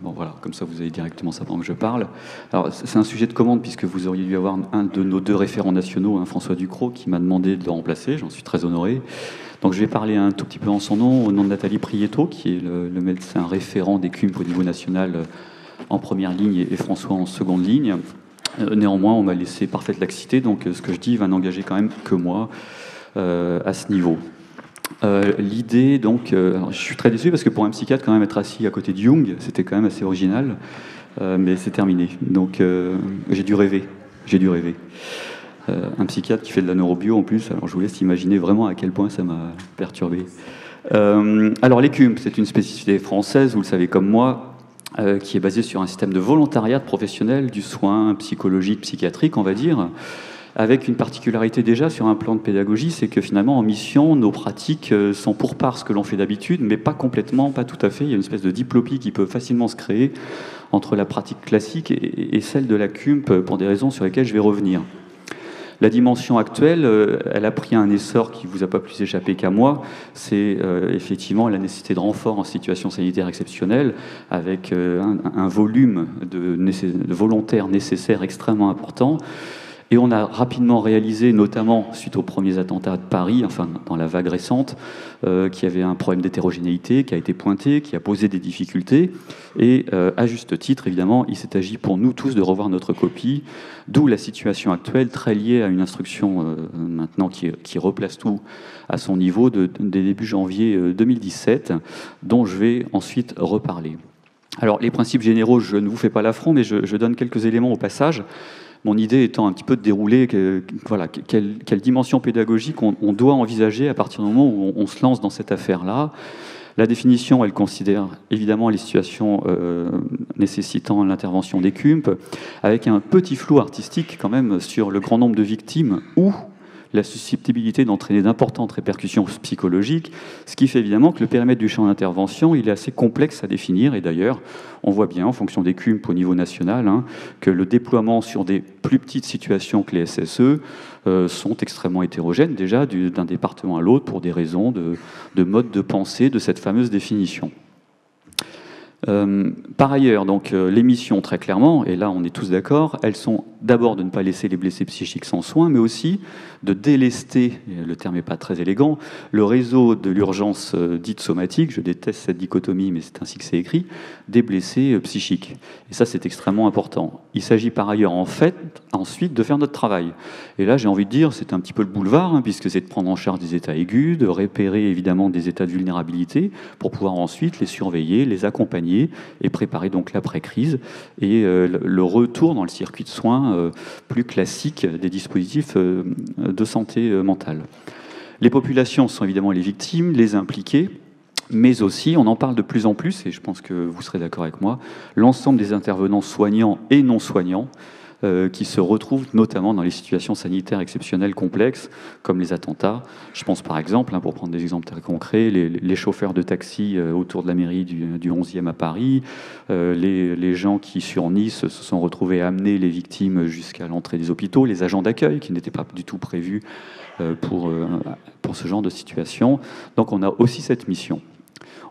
bon, voilà, comme ça, vous avez directement ça pendant que je parle. Alors, c'est un sujet de commande, puisque vous auriez dû avoir un de nos 2 référents nationaux, François Ducrot, qui m'a demandé de le remplacer. J'en suis très honoré. Donc, je vais parler un tout petit peu en son nom, au nom de Nathalie Prieto, qui est le médecin référent des CUMP au niveau national en première ligne, et François en seconde ligne. Néanmoins, on m'a laissé parfaite laxité, donc ce que je dis va n'engager quand même que moi à ce niveau. L'idée, donc, je suis très déçu parce que pour un psychiatre, quand même, être assis à côté de Jung, c'était quand même assez original, mais c'est terminé. Donc, j'ai dû rêver. Un psychiatre qui fait de la neurobio en plus, alors je vous laisse imaginer vraiment à quel point ça m'a perturbé. Alors, les CUMP, c'est une spécificité française, vous le savez comme moi, qui est basée sur un système de volontariat professionnel du soin psychologique, psychiatrique, on va dire, avec une particularité déjà sur un plan de pédagogie, c'est que finalement en mission, nos pratiques sont pour part ce que l'on fait d'habitude, mais pas complètement, pas tout à fait. Il y a une espèce de diplopie qui peut facilement se créer entre la pratique classique et celle de la CUMP pour des raisons sur lesquelles je vais revenir. La dimension actuelle, elle a pris un essor qui ne vous a pas plus échappé qu'à moi. C'est effectivement la nécessité de renfort en situation sanitaire exceptionnelle, avec un volume de volontaires nécessaires extrêmement important. Et on a rapidement réalisé, notamment suite aux premiers attentats de Paris, enfin dans la vague récente, qu'il y avait un problème d'hétérogénéité qui a été pointé, qui a posé des difficultés. Et à juste titre, évidemment, il s'est agi pour nous tous de revoir notre copie, d'où la situation actuelle très liée à une instruction maintenant qui replace tout à son niveau des débuts janvier 2017, dont je vais ensuite reparler. Alors les principes généraux, je ne vous fais pas l'affront, mais je donne quelques éléments au passage. Mon idée étant un petit peu de dérouler quelle dimension pédagogique on doit envisager à partir du moment où on se lance dans cette affaire-là. La définition, elle considère évidemment les situations nécessitant l'intervention des CUMP, avec un petit flou artistique quand même sur le grand nombre de victimes ou la susceptibilité d'entraîner d'importantes répercussions psychologiques, ce qui fait évidemment que le périmètre du champ d'intervention, il est assez complexe à définir, et d'ailleurs, on voit bien, en fonction des CUMP au niveau national, que le déploiement sur des plus petites situations que les SSE sont extrêmement hétérogènes, déjà, d'un département à l'autre, pour des raisons de mode de pensée de cette fameuse définition. Par ailleurs, donc, les missions, très clairement, et là on est tous d'accord, elles sont d'abord de ne pas laisser les blessés psychiques sans soins, mais aussi de délester, le terme n'est pas très élégant, le réseau de l'urgence dite somatique, je déteste cette dichotomie, mais c'est ainsi que c'est écrit, des blessés psychiques. Et ça, c'est extrêmement important. Il s'agit par ailleurs, en fait, ensuite, de faire notre travail. Et là, j'ai envie de dire, c'est un petit peu le boulevard, puisque c'est de prendre en charge des états aigus, de repérer évidemment des états de vulnérabilité, pour pouvoir ensuite les surveiller, les accompagner, et préparer donc l'après-crise, et le retour dans le circuit de soins plus classique des dispositifs de santé mentale. Les populations sont évidemment les victimes, les impliqués, mais aussi, on en parle de plus en plus, et je pense que vous serez d'accord avec moi, l'ensemble des intervenants soignants et non soignants qui se retrouvent notamment dans les situations sanitaires exceptionnelles complexes, comme les attentats. Je pense par exemple, pour prendre des exemples très concrets, les chauffeurs de taxi autour de la mairie du 11e à Paris, les gens qui, sur Nice, se sont retrouvés à amener les victimes jusqu'à l'entrée des hôpitaux, les agents d'accueil qui n'étaient pas du tout prévus pour ce genre de situation. Donc on a aussi cette mission.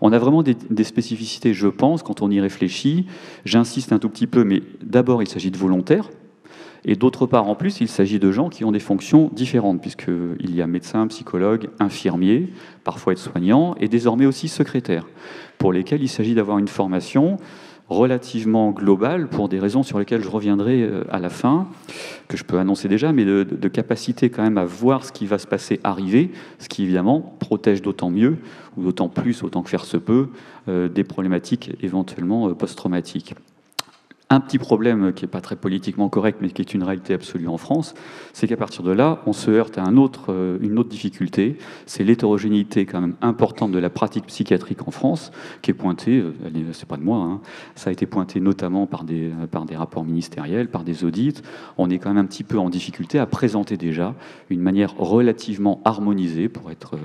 On a vraiment des spécificités, je pense, quand on y réfléchit. J'insiste un tout petit peu, mais d'abord, il s'agit de volontaires. Et d'autre part, en plus, il s'agit de gens qui ont des fonctions différentes, puisqu'il y a médecins, psychologues, infirmiers, parfois aides-soignants, et désormais aussi secrétaires, pour lesquels il s'agit d'avoir une formation relativement globale, pour des raisons sur lesquelles je reviendrai à la fin, que je peux annoncer déjà, mais de capacité quand même à voir ce qui va se passer arriver, ce qui évidemment protège d'autant mieux, ou d'autant plus, autant que faire se peut, des problématiques éventuellement post-traumatiques. Un petit problème qui n'est pas très politiquement correct, mais qui est une réalité absolue en France, c'est qu'à partir de là, on se heurte à une autre difficulté, c'est l'hétérogénéité quand même importante de la pratique psychiatrique en France, qui est pointée, c'est pas de moi, hein, ça a été pointé notamment par des rapports ministériels, par des audits. On est quand même un petit peu en difficulté à présenter déjà une manière relativement harmonisée, pour être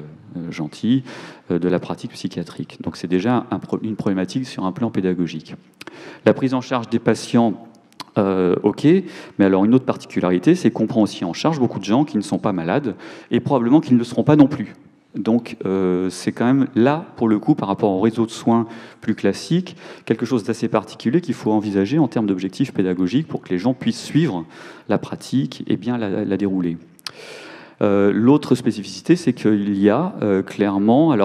gentil, de la pratique psychiatrique. Donc c'est déjà une problématique sur un plan pédagogique. La prise en charge des patients, ok, mais alors une autre particularité, c'est qu'on prend aussi en charge beaucoup de gens qui ne sont pas malades et probablement qui ne le seront pas non plus. Donc c'est quand même là, pour le coup, par rapport au réseau de soins plus classique, quelque chose d'assez particulier qu'il faut envisager en termes d'objectifs pédagogiques pour que les gens puissent suivre la pratique et bien la dérouler. L'autre spécificité, c'est qu'il y a clairement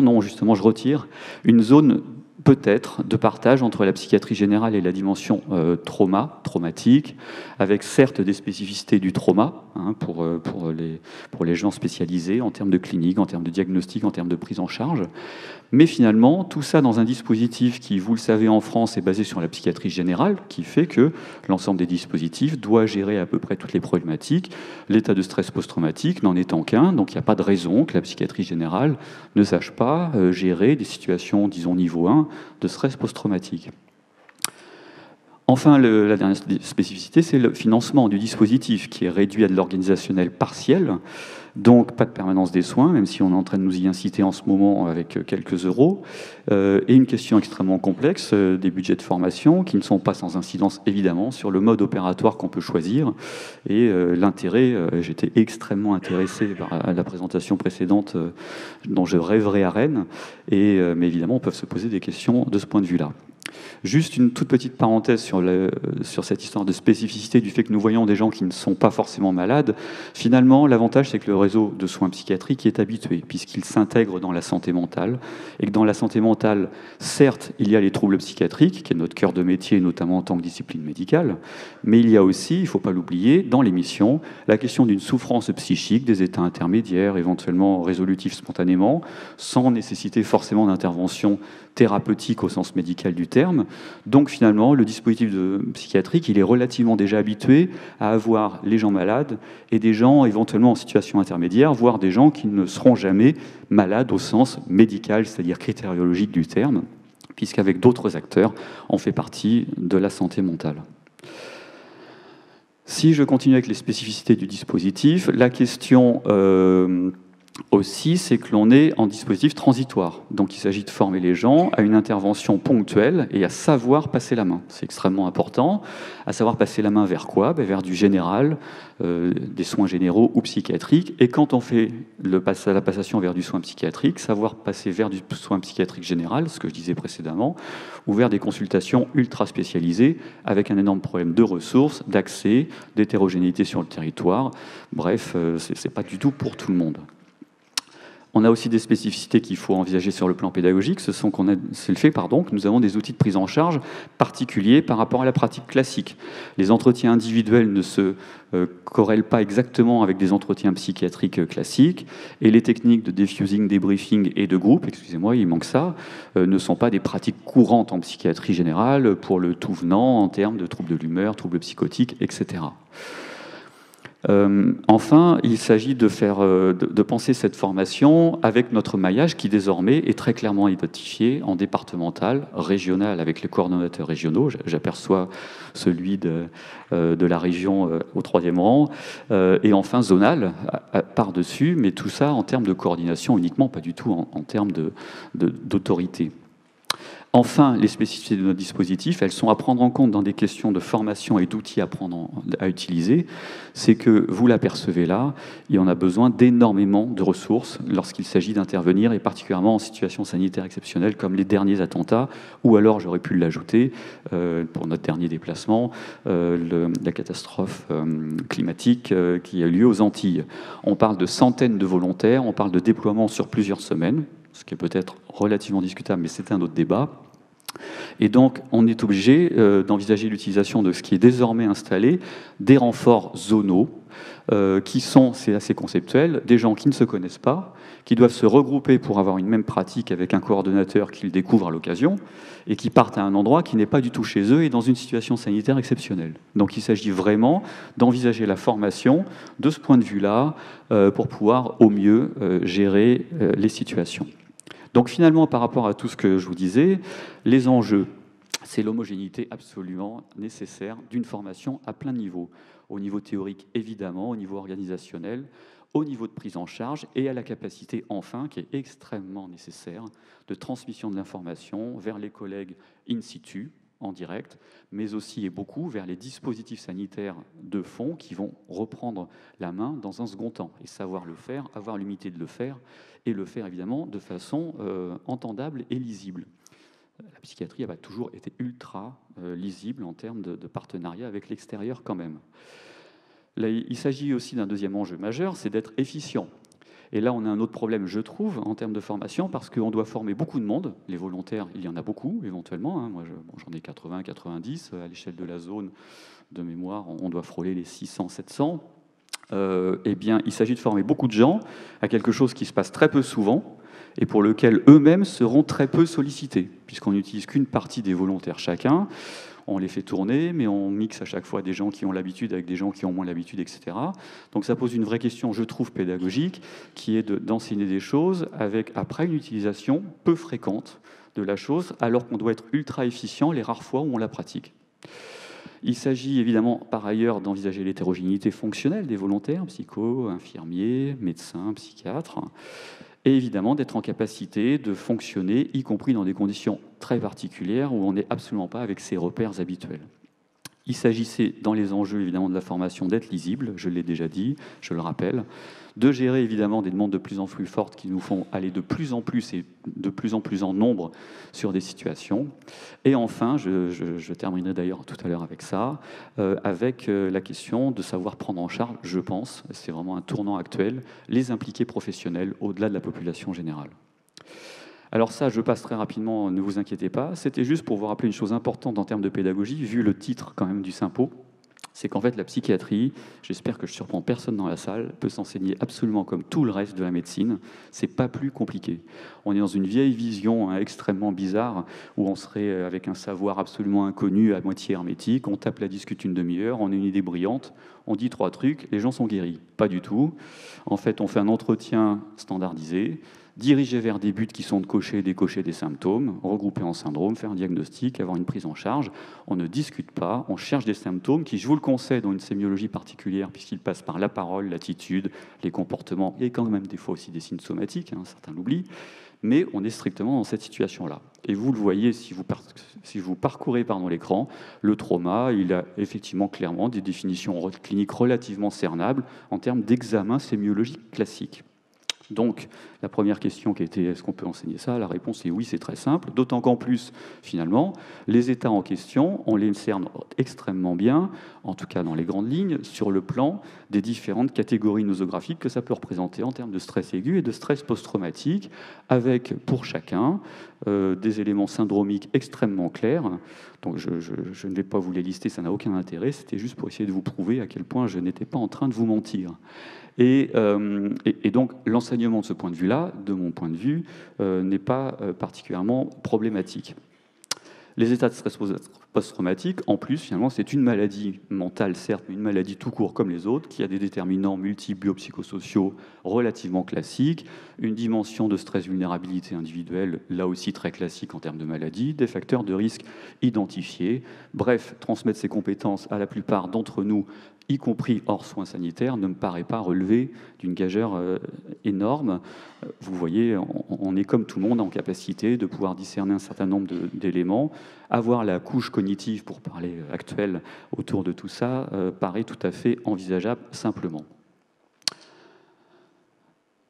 non, justement je retire, une zone peut-être de partage entre la psychiatrie générale et la dimension traumatique, avec certes des spécificités du trauma pour les gens spécialisés en termes de clinique, en termes de diagnostic, en termes de prise en charge. Mais finalement, tout ça dans un dispositif qui, vous le savez, en France, est basé sur la psychiatrie générale, qui fait que l'ensemble des dispositifs doit gérer à peu près toutes les problématiques. L'état de stress post-traumatique n'en étant qu'un, donc il n'y a pas de raison que la psychiatrie générale ne sache pas gérer des situations, disons, niveau 1 de stress post-traumatique. Enfin, la dernière spécificité, c'est le financement du dispositif qui est réduit à de l'organisationnel partiel, donc pas de permanence des soins, même si on est en train de nous y inciter en ce moment avec quelques euros, et une question extrêmement complexe des budgets de formation qui ne sont pas sans incidence évidemment sur le mode opératoire qu'on peut choisir, et l'intérêt, j'étais extrêmement intéressé par la présentation précédente dont je rêverais à Rennes, mais évidemment on peut se poser des questions de ce point de vue-là. Juste une toute petite parenthèse sur cette histoire de spécificité du fait que nous voyons des gens qui ne sont pas forcément malades. Finalement, l'avantage, c'est que le réseau de soins psychiatriques est habitué, puisqu'il s'intègre dans la santé mentale, et que dans la santé mentale, certes, il y a les troubles psychiatriques, qui est notre cœur de métier, notamment en tant que discipline médicale, mais il y a aussi, il ne faut pas l'oublier, dans l'émission, la question d'une souffrance psychique, des états intermédiaires, éventuellement résolutifs spontanément, sans nécessiter forcément d'intervention thérapeutique au sens médical du terme. Donc finalement, le dispositif psychiatrique, il est relativement déjà habitué à avoir les gens malades et des gens éventuellement en situation intermédiaire, voire des gens qui ne seront jamais malades au sens médical, c'est-à-dire critériologique du terme, puisqu'avec d'autres acteurs, on fait partie de la santé mentale. Si je continue avec les spécificités du dispositif, la question aussi, c'est que l'on est en dispositif transitoire. Donc il s'agit de former les gens à une intervention ponctuelle et à savoir passer la main. C'est extrêmement important. À savoir passer la main vers quoi ? Vers du général, des soins généraux ou psychiatriques. Et quand on fait la passation vers du soin psychiatrique, savoir passer vers du soin psychiatrique général, ce que je disais précédemment, ou vers des consultations ultra spécialisées avec un énorme problème de ressources, d'accès, d'hétérogénéité sur le territoire. Bref, c'est pas du tout pour tout le monde. On a aussi des spécificités qu'il faut envisager sur le plan pédagogique. C'est le fait que nous avons des outils de prise en charge particuliers par rapport à la pratique classique. Les entretiens individuels ne se corrèlent pas exactement avec des entretiens psychiatriques classiques, et les techniques de diffusing, débriefing et de groupe, excusez-moi, il manque ça, ne sont pas des pratiques courantes en psychiatrie générale pour le tout venant en termes de troubles de l'humeur, troubles psychotiques, etc. Enfin, il s'agit de penser cette formation avec notre maillage qui désormais est très clairement identifié en départemental, régional avec les coordonnateurs régionaux. J'aperçois celui de la région au 3e rang, et enfin zonal par-dessus, mais tout ça en termes de coordination uniquement, pas du tout en termes d'autorité. Enfin, les spécificités de notre dispositif, elles sont à prendre en compte dans des questions de formation et d'outils à utiliser. C'est que, vous l'apercevez là, il y en a besoin d'énormément de ressources lorsqu'il s'agit d'intervenir, et particulièrement en situation sanitaire exceptionnelle, comme les derniers attentats, ou alors, j'aurais pu l'ajouter, pour notre dernier déplacement, la catastrophe climatique qui a eu lieu aux Antilles. On parle de centaines de volontaires, on parle de déploiement sur plusieurs semaines, ce qui est peut-être relativement discutable, mais c'est un autre débat. Et donc, on est obligé d'envisager l'utilisation de ce qui est désormais installé, des renforts zonaux, qui sont, c'est assez conceptuel, des gens qui ne se connaissent pas, qui doivent se regrouper pour avoir une même pratique avec un coordonnateur qu'ils découvrent à l'occasion, et qui partent à un endroit qui n'est pas du tout chez eux et dans une situation sanitaire exceptionnelle. Donc il s'agit vraiment d'envisager la formation de ce point de vue-là pour pouvoir au mieux gérer les situations. Donc finalement, par rapport à tout ce que je vous disais, les enjeux, c'est l'homogénéité absolument nécessaire d'une formation à plein niveau. Au niveau théorique, évidemment, au niveau organisationnel, au niveau de prise en charge et à la capacité, enfin, qui est extrêmement nécessaire, de transmission de l'information vers les collègues in situ, en direct, mais aussi et beaucoup vers les dispositifs sanitaires de fond qui vont reprendre la main dans un second temps et savoir le faire, avoir l'humilité de le faire et le faire évidemment de façon entendable et lisible. La psychiatrie a toujours été ultra lisible en termes de partenariat avec l'extérieur quand même. Là, il s'agit aussi d'un deuxième enjeu majeur, c'est d'être efficient. Et là, on a un autre problème, je trouve, en termes de formation, parce qu'on doit former beaucoup de monde. Les volontaires, il y en a beaucoup, éventuellement. Hein. Moi, j'en ai 80, 90. À l'échelle de la zone de mémoire, on doit frôler les 600, 700. Eh bien, il s'agit de former beaucoup de gens à quelque chose qui se passe très peu souvent et pour lequel eux-mêmes seront très peu sollicités, puisqu'on n'utilise qu'une partie des volontaires chacun. On les fait tourner, mais on mixe à chaque fois des gens qui ont l'habitude avec des gens qui ont moins l'habitude, etc. Donc ça pose une vraie question, je trouve, pédagogique, qui est d'enseigner des choses avec, après, une utilisation peu fréquente de la chose, alors qu'on doit être ultra efficient les rares fois où on la pratique. Il s'agit évidemment, par ailleurs, d'envisager l'hétérogénéité fonctionnelle des volontaires, psychos, infirmiers, médecins, psychiatres, et évidemment d'être en capacité de fonctionner, y compris dans des conditions très particulières où on n'est absolument pas avec ses repères habituels. Il s'agissait, dans les enjeux évidemment de la formation, d'être lisible, je l'ai déjà dit, je le rappelle, de gérer évidemment des demandes de plus en plus fortes qui nous font aller de plus en plus et de plus en plus en nombre sur des situations. Et enfin, je terminerai d'ailleurs tout à l'heure avec ça, avec la question de savoir prendre en charge, je pense, c'est vraiment un tournant actuel, les impliqués professionnels au-delà de la population générale. Alors ça, je passe très rapidement, ne vous inquiétez pas. C'était juste pour vous rappeler une chose importante en termes de pédagogie, vu le titre quand même du Sympo, c'est qu'en fait la psychiatrie, j'espère que je ne surprends personne dans la salle, peut s'enseigner absolument comme tout le reste de la médecine. C'est pas plus compliqué. On est dans une vieille vision extrêmement bizarre où on serait avec un savoir absolument inconnu, à moitié hermétique, on tape la discute une demi-heure, on a une idée brillante, on dit 3 trucs, les gens sont guéris. Pas du tout. En fait, on fait un entretien standardisé, diriger vers des buts qui sont de cocher et décocher des symptômes, regrouper en syndrome, faire un diagnostic, avoir une prise en charge. On ne discute pas, on cherche des symptômes qui, je vous le conseille, ont une sémiologie particulière puisqu'ils passent par la parole, l'attitude, les comportements et quand même des fois aussi des signes somatiques, certains l'oublient, mais on est strictement dans cette situation-là. Et vous le voyez si vous parcourez l'écran, le trauma, il a effectivement clairement des définitions cliniques relativement cernables en termes d'examen sémiologique classique. Donc, la première question qui était « est-ce qu'on peut enseigner ça ?» La réponse est oui, c'est très simple, d'autant qu'en plus, finalement, les états en question, on les cerne extrêmement bien, en tout cas dans les grandes lignes, sur le plan des différentes catégories nosographiques que ça peut représenter en termes de stress aigu et de stress post-traumatique, avec, pour chacun, des éléments syndromiques extrêmement clairs. Donc, je ne vais pas vous les lister, ça n'a aucun intérêt, c'était juste pour essayer de vous prouver à quel point je n'étais pas en train de vous mentir. Et donc, l'enseignement de ce point de vue-là, de mon point de vue, n'est pas particulièrement problématique. Les états de stress post-traumatique, en plus, finalement, c'est une maladie mentale, certes, mais une maladie tout court comme les autres, qui a des déterminants multiples biopsychosociaux relativement classiques, une dimension de stress-vulnérabilité individuelle, là aussi très classique en termes de maladie, des facteurs de risque identifiés. Bref, transmettre ces compétences à la plupart d'entre nous, y compris hors soins sanitaires, ne me paraît pas relever d'une gageure énorme. Vous voyez, on est comme tout le monde en capacité de pouvoir discerner un certain nombre d'éléments. Avoir la couche cognitive, pour parler actuelle, autour de tout ça, paraît tout à fait envisageable simplement.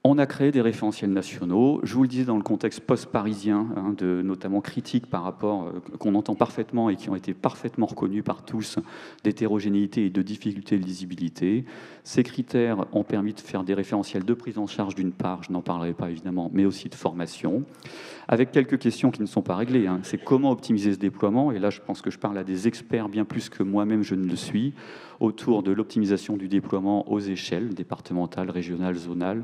On a créé des référentiels nationaux, je vous le disais dans le contexte post-parisien, notamment critique par rapport, qu'on entend parfaitement et qui ont été parfaitement reconnus par tous, d'hétérogénéité et de difficulté de lisibilité. Ces critères ont permis de faire des référentiels de prise en charge d'une part, je n'en parlerai pas évidemment, mais aussi de formation, avec quelques questions qui ne sont pas réglées. C'est comment optimiser ce déploiement, et là je pense que je parle à des experts bien plus que moi-même je ne le suis, autour de l'optimisation du déploiement aux échelles départementales, régionales, zonales.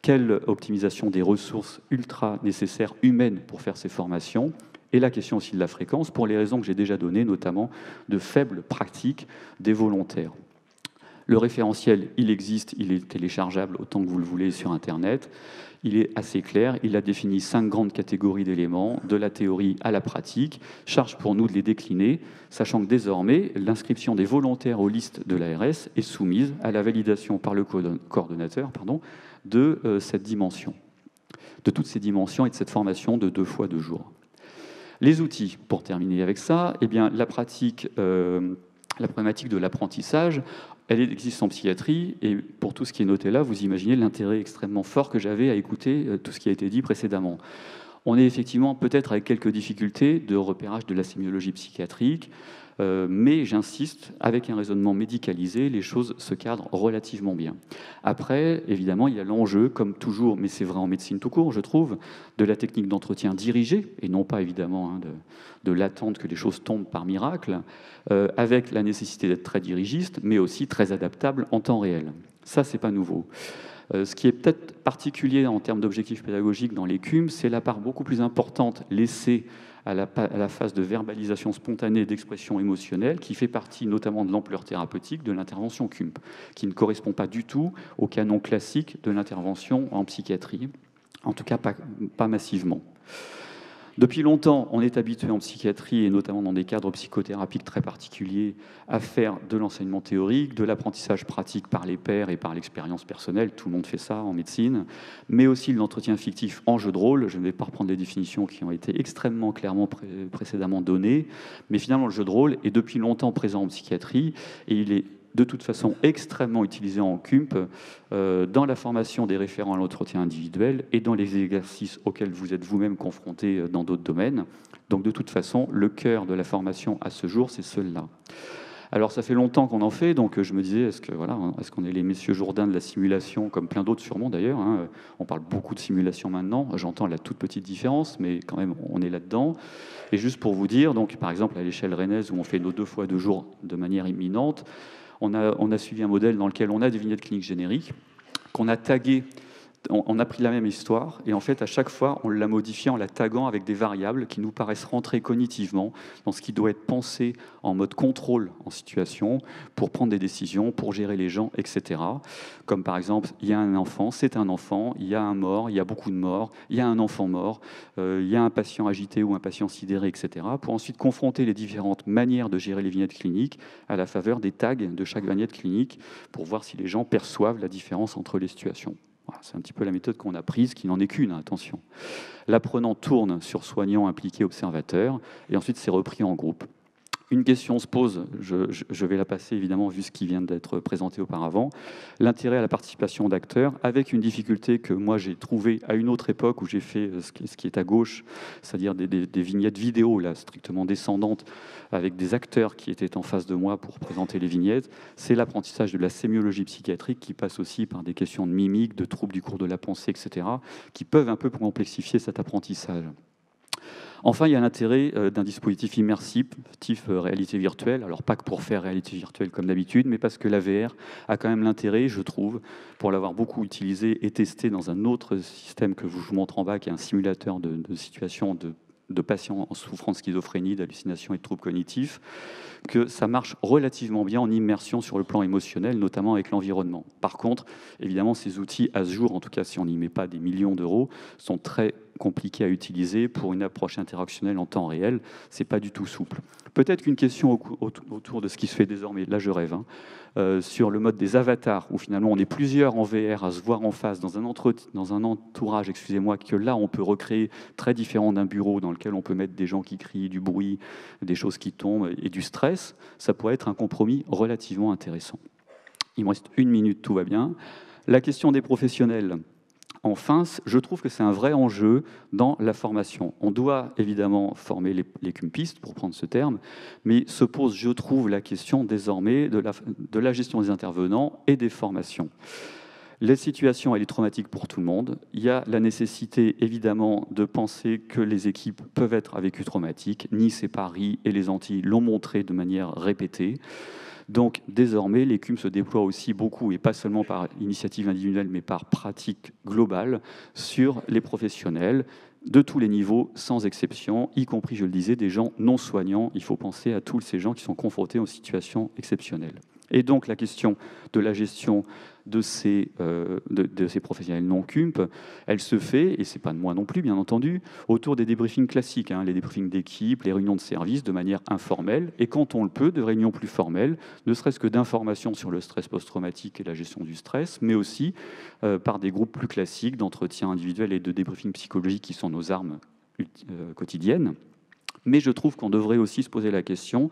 Quelle optimisation des ressources ultra nécessaires humaines pour faire ces formations, et la question aussi de la fréquence, pour les raisons que j'ai déjà données, notamment de faible pratique des volontaires. Le référentiel, il existe, il est téléchargeable autant que vous le voulez sur Internet. Il est assez clair, il a défini 5 grandes catégories d'éléments, de la théorie à la pratique. Charge pour nous de les décliner, sachant que désormais, l'inscription des volontaires aux listes de l'ARS est soumise à la validation par le coordonnateur de cette dimension, de toutes ces dimensions et de cette formation de 2 fois 2 jours. Les outils, pour terminer avec ça, eh bien, la problématique de l'apprentissage, elle existe en psychiatrie, et pour tout ce qui est noté là, vous imaginez l'intérêt extrêmement fort que j'avais à écouter tout ce qui a été dit précédemment. On est effectivement peut-être avec quelques difficultés de repérage de la sémiologie psychiatrique, mais j'insiste, avec un raisonnement médicalisé, les choses se cadrent relativement bien. Après, évidemment, il y a l'enjeu, comme toujours, mais c'est vrai en médecine tout court, je trouve, de la technique d'entretien dirigée, et non pas évidemment de l'attente que les choses tombent par miracle, avec la nécessité d'être très dirigiste, mais aussi très adaptable en temps réel. Ça, c'est pas nouveau. Ce qui est peut-être particulier en termes d'objectifs pédagogiques dans les CUM, c'est la part beaucoup plus importante laissée à la phase de verbalisation spontanée d'expression émotionnelle, qui fait partie notamment de l'ampleur thérapeutique de l'intervention CUMP, qui ne correspond pas du tout au canon classique de l'intervention en psychiatrie, en tout cas pas massivement. Depuis longtemps, on est habitué en psychiatrie, et notamment dans des cadres psychothérapiques très particuliers, à faire de l'enseignement théorique, de l'apprentissage pratique par les pairs et par l'expérience personnelle, tout le monde fait ça en médecine, mais aussi de l'entretien fictif en jeu de rôle. Je ne vais pas reprendre les définitions qui ont été extrêmement clairement précédemment données, mais finalement le jeu de rôle est depuis longtemps présent en psychiatrie, et il est de toute façon extrêmement utilisé en CUMP dans la formation des référents à l'entretien individuel et dans les exercices auxquels vous êtes vous-même confrontés dans d'autres domaines. Donc de toute façon, le cœur de la formation à ce jour, c'est celle-là. Alors ça fait longtemps qu'on en fait, donc je me disais, est-ce qu'on est les messieurs Jourdain de la simulation, comme plein d'autres sûrement d'ailleurs, on parle beaucoup de simulation maintenant, j'entends la toute petite différence, mais quand même on est là-dedans. Et juste pour vous dire, donc par exemple à l'échelle rennaise où on fait nos 2 fois 2 jours de manière imminente, on a suivi un modèle dans lequel on a des vignettes cliniques génériques, qu'on a taguées. On a pris la même histoire et en fait à chaque fois on l'a modifié en la taguant avec des variables qui nous paraissent rentrer cognitivement dans ce qui doit être pensé en mode contrôle en situation pour prendre des décisions, pour gérer les gens, etc. Comme par exemple, il y a un enfant, c'est un enfant, il y a un mort, il y a beaucoup de morts, il y a un enfant mort, il y a un patient agité ou un patient sidéré, etc. Pour ensuite confronter les différentes manières de gérer les vignettes cliniques à la faveur des tags de chaque vignette clinique pour voir si les gens perçoivent la différence entre les situations. Voilà, c'est un petit peu la méthode qu'on a prise, qui n'en est qu'une, attention. L'apprenant tourne sur soignant impliqué observateur, et ensuite c'est repris en groupe. Une question se pose, je vais la passer évidemment vu ce qui vient d'être présenté auparavant, l'intérêt à la participation d'acteurs, avec une difficulté que moi j'ai trouvée à une autre époque où j'ai fait ce qui est à gauche, c'est-à-dire des vignettes vidéo là, strictement descendantes, avec des acteurs qui étaient en face de moi pour présenter les vignettes. C'est l'apprentissage de la sémiologie psychiatrique qui passe aussi par des questions de mimique, de troubles du cours de la pensée, etc., qui peuvent un peu complexifier cet apprentissage. Enfin, il y a l'intérêt d'un dispositif immersif, réalité virtuelle. Alors, pas que pour faire réalité virtuelle comme d'habitude, mais parce que la VR a quand même l'intérêt, je trouve, pour l'avoir beaucoup utilisé et testé dans un autre système que je vous montre en bas, qui est un simulateur de situation de patients en souffrance de schizophrénie, d'hallucinations et de troubles cognitifs, que ça marche relativement bien en immersion sur le plan émotionnel, notamment avec l'environnement. Par contre, évidemment, ces outils, à ce jour, en tout cas si on n'y met pas des millions d'euros, sont très compliqués à utiliser pour une approche interactionnelle en temps réel. C'est pas du tout souple. Peut-être qu'une question autour de ce qui se fait désormais, là je rêve, sur le mode des avatars, où finalement on est plusieurs en VR à se voir en face dans un entourage, excusez-moi, que là on peut recréer très différent d'un bureau dans lequel on peut mettre des gens qui crient, du bruit, des choses qui tombent et du stress, ça pourrait être un compromis relativement intéressant. Il me reste 1 minute, tout va bien. La question des professionnels. Enfin, je trouve que c'est un vrai enjeu dans la formation. On doit évidemment former les cumpistes, pour prendre ce terme, mais se pose, je trouve, la question désormais de la gestion des intervenants et des formations. La situation, elle est traumatique pour tout le monde. Il y a la nécessité, évidemment, de penser que les équipes peuvent être à vécu traumatique. Nice et Paris et les Antilles l'ont montré de manière répétée. Donc, désormais, les CUM se déploient aussi beaucoup, et pas seulement par initiative individuelle, mais par pratique globale, sur les professionnels de tous les niveaux, sans exception, y compris, je le disais, des gens non soignants. Il faut penser à tous ces gens qui sont confrontés aux situations exceptionnelles. Et donc, la question de la gestion de ces professionnels non-CUMP, elle se fait, et ce n'est pas de moi non plus, bien entendu, autour des débriefings classiques, les débriefings d'équipe, les réunions de service, de manière informelle, et quand on le peut, de réunions plus formelles, ne serait-ce que d'informations sur le stress post-traumatique et la gestion du stress, mais aussi par des groupes plus classiques d'entretien individuel et de débriefing psychologique qui sont nos armes quotidiennes. Mais je trouve qu'on devrait aussi se poser la question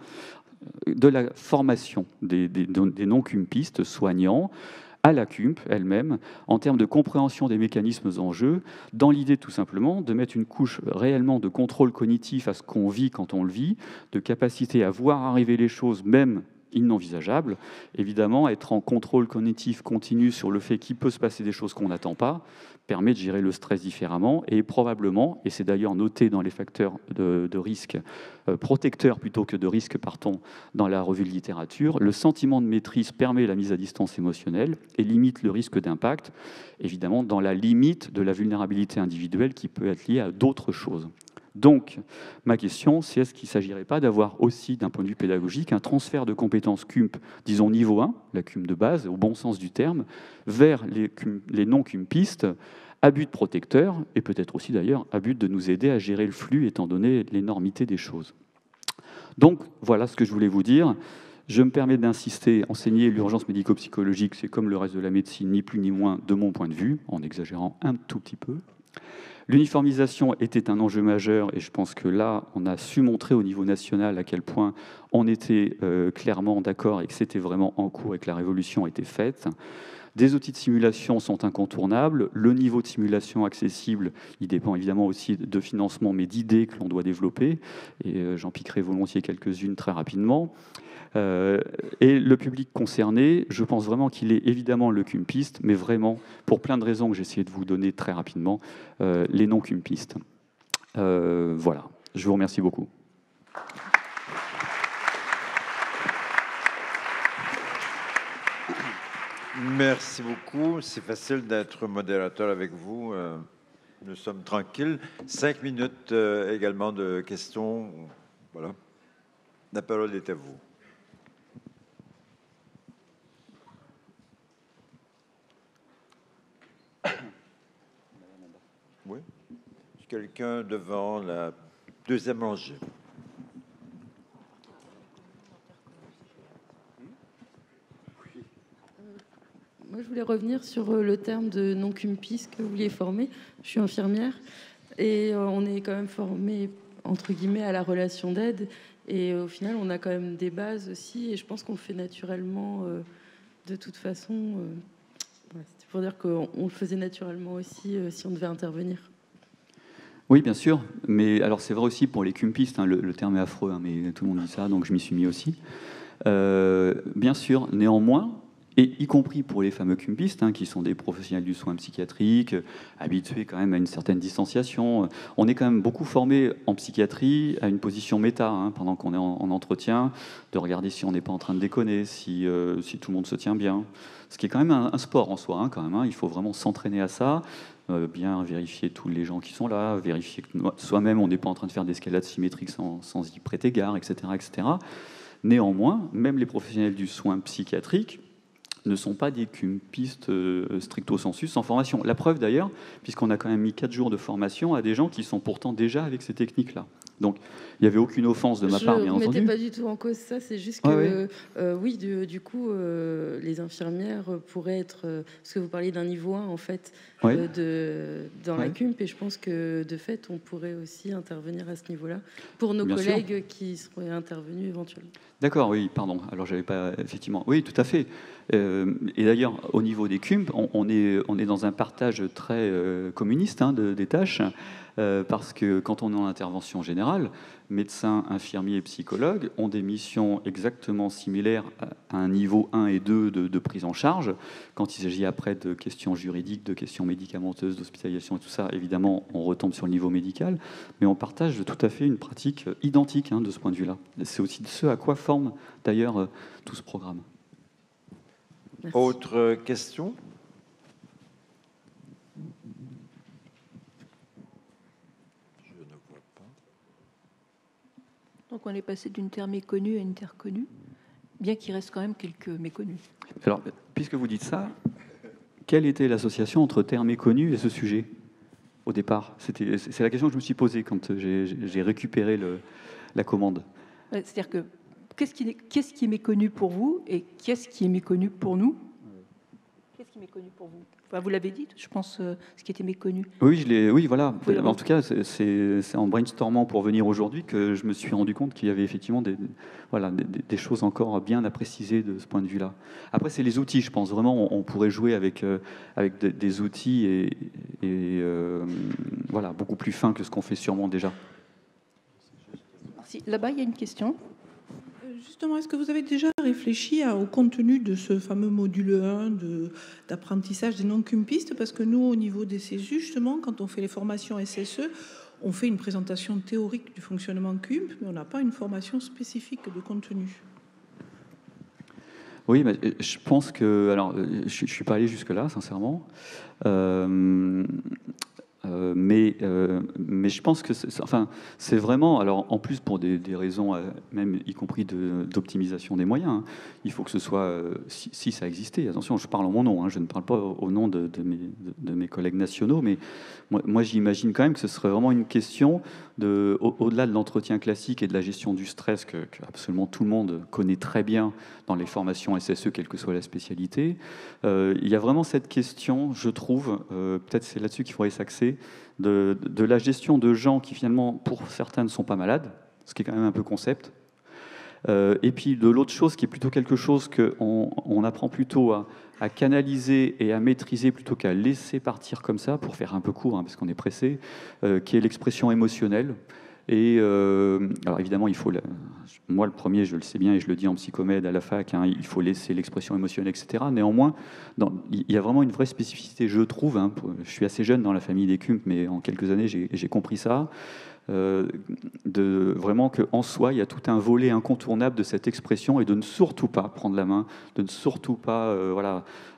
de la formation des non-cumpistes soignants à la CUMP elle-même, en termes de compréhension des mécanismes en jeu, dans l'idée tout simplement de mettre une couche réellement de contrôle cognitif à ce qu'on vit quand on le vit, de capacité à voir arriver les choses même inenvisageables. Évidemment, être en contrôle cognitif continu sur le fait qu'il peut se passer des choses qu'on n'attend pas, permet de gérer le stress différemment et probablement, et c'est d'ailleurs noté dans les facteurs de risque protecteurs plutôt que de risque, partons dans la revue de littérature, le sentiment de maîtrise permet la mise à distance émotionnelle et limite le risque d'impact, évidemment dans la limite de la vulnérabilité individuelle qui peut être liée à d'autres choses. Donc, ma question, c'est est-ce qu'il ne s'agirait pas d'avoir aussi, d'un point de vue pédagogique, un transfert de compétences CUMP, disons niveau 1, la CUMP de base, au bon sens du terme, vers les non-CUMPistes, à but protecteur, et peut-être aussi d'ailleurs à but de nous aider à gérer le flux, étant donné l'énormité des choses. Donc, voilà ce que je voulais vous dire. Je me permets d'insister, enseigner l'urgence médico-psychologique, c'est comme le reste de la médecine, ni plus ni moins de mon point de vue, en exagérant un tout petit peu. L'uniformisation était un enjeu majeur et je pense que là, on a su montrer au niveau national à quel point on était clairement d'accord et que c'était vraiment en cours et que la révolution était faite. Des outils de simulation sont incontournables. Le niveau de simulation accessible, il dépend évidemment aussi de financement, mais d'idées que l'on doit développer. Et j'en piquerai volontiers quelques-unes très rapidement. Et le public concerné, je pense vraiment qu'il est évidemment le CUMPiste, mais vraiment, pour plein de raisons que j'ai essayé de vous donner très rapidement, les non-CUMPistes. Voilà, je vous remercie beaucoup. Merci beaucoup. C'est facile d'être modérateur avec vous. Nous sommes tranquilles. 5 minutes également de questions. Voilà. La parole est à vous. Oui. Quelqu'un devant la deuxième rangée. Moi, je voulais revenir sur le terme de non-CUMPiste que vous vouliez former. Je suis infirmière et on est quand même formé, entre guillemets, à la relation d'aide. Et au final, on a quand même des bases aussi. Et je pense qu'on le fait naturellement de toute façon. C'était pour dire qu'on le faisait naturellement aussi si on devait intervenir. Oui, bien sûr. Mais alors, c'est vrai aussi pour les CUMPistes. Le terme est affreux, mais tout le monde dit ça, donc je m'y suis mis aussi. Bien sûr, néanmoins, et y compris pour les fameux cumpistes, qui sont des professionnels du soin psychiatrique, habitués quand même à une certaine distanciation. On est quand même beaucoup formé en psychiatrie à une position méta, pendant qu'on est en entretien, de regarder si on n'est pas en train de déconner, si tout le monde se tient bien. Ce qui est quand même un sport en soi, quand même. Il faut vraiment s'entraîner à ça, bien vérifier tous les gens qui sont là, vérifier que soi-même on n'est pas en train de faire d'escalade symétrique sans y prêter garde, etc., etc. Néanmoins, même les professionnels du soin psychiatrique ne sont pas des cumpistes stricto sensu, sans formation. La preuve d'ailleurs, puisqu'on a quand même mis 4 jours de formation à des gens qui sont pourtant déjà avec ces techniques-là. Donc, il n'y avait aucune offense de ma part, bien entendu. Je ne mettais pas du tout en cause ça, c'est juste que, oui, du coup, les infirmières pourraient être... parce que vous parliez d'un niveau 1, en fait, dans la CUMP, et je pense que, de fait, on pourrait aussi intervenir à ce niveau-là, pour nos collègues qui seraient intervenus éventuellement. D'accord, oui, pardon. Alors, j'avais pas... Effectivement, oui, tout à fait. Et d'ailleurs, au niveau des CUMP, on est dans un partage très communiste des tâches, parce que quand on est en intervention générale, médecins, infirmiers et psychologues ont des missions exactement similaires à un niveau 1 et 2 de prise en charge. Quand il s'agit après de questions juridiques, de questions médicamenteuses, d'hospitalisation et tout ça, évidemment, on retombe sur le niveau médical, mais on partage tout à fait une pratique identique de ce point de vue-là. C'est aussi ce à quoi forme d'ailleurs tout ce programme. Merci. Autre question ? Je ne vois pas. Donc on est passé d'une terre méconnue à une terre connue, bien qu'il reste quand même quelques méconnus. Alors, puisque vous dites ça, quelle était l'association entre terre méconnue et ce sujet au départ ? C'est la question que je me suis posée quand j'ai récupéré la commande. C'est-à-dire que qu'est-ce qui est méconnu pour vous et qu'est-ce qui est méconnu pour nous ? Qu'est-ce qui est méconnu pour vous ? Vous l'avez dit, je pense, ce qui était méconnu. Oui, voilà. En tout cas, c'est en brainstormant pour venir aujourd'hui que je me suis rendu compte qu'il y avait effectivement des choses encore bien à préciser de ce point de vue-là. Après, c'est les outils, je pense. Vraiment, on pourrait jouer avec des outils et voilà, beaucoup plus fins que ce qu'on fait sûrement déjà. Merci. Là-bas, il y a une question. Justement, est-ce que vous avez déjà réfléchi au contenu de ce fameux module 1 d'apprentissage des non-cumpistes ? Parce que nous, au niveau des CESU, justement, quand on fait les formations SSE, on fait une présentation théorique du fonctionnement CUMP, mais on n'a pas une formation spécifique de contenu. Oui, mais je pense que... Alors, je ne suis pas allé jusque-là, sincèrement. Mais je pense que c'est vraiment, alors en plus pour des raisons même y compris d'optimisation des moyens, il faut que ce soit, si ça existait, attention, je parle en mon nom, je ne parle pas au nom de mes collègues nationaux, mais moi j'imagine quand même que ce serait vraiment une question au-delà de l'entretien classique et de la gestion du stress que absolument tout le monde connaît très bien dans les formations SSE, quelle que soit la spécialité. Il y a vraiment cette question, je trouve, peut-être c'est là-dessus qu'il faudrait s'axer, de la gestion de gens qui finalement, pour certains, ne sont pas malades, ce qui est quand même un peu concept. Et puis de l'autre chose qui est plutôt quelque chose qu'on apprend plutôt à canaliser et à maîtriser plutôt qu'à laisser partir comme ça, pour faire un peu court, parce qu'on est pressé, qui est l'expression émotionnelle. Et alors évidemment, moi le premier, je le sais bien et je le dis en psychomède à la fac, il faut laisser l'expression émotionnelle, etc. Néanmoins, il y a vraiment une vraie spécificité, je trouve. Je suis assez jeune dans la famille des CUMP, mais en quelques années, j'ai compris ça. Vraiment qu'en soi, il y a tout un volet incontournable de cette expression et de ne surtout pas prendre la main, de ne surtout pas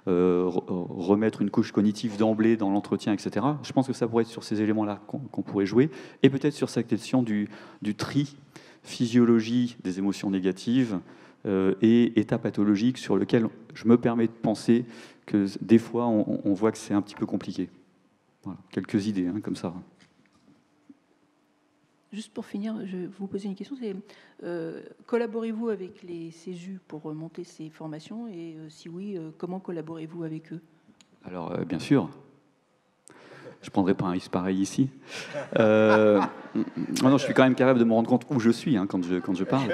remettre une couche cognitive d'emblée dans l'entretien, etc. Je pense que ça pourrait être sur ces éléments-là qu'on pourrait jouer, et peut-être sur cette question du tri, physiologie des émotions négatives et état pathologique, sur lequel je me permets de penser que des fois, on voit que c'est un petit peu compliqué. Voilà, quelques idées comme ça. Juste pour finir, je vais vous poser une question. Collaborez-vous avec les CESU pour monter ces formations ? Et si oui, comment collaborez-vous avec eux ? Alors, bien sûr. Je ne prendrai pas un risque pareil ici. Non, je suis quand même capable de me rendre compte où je suis quand je parle.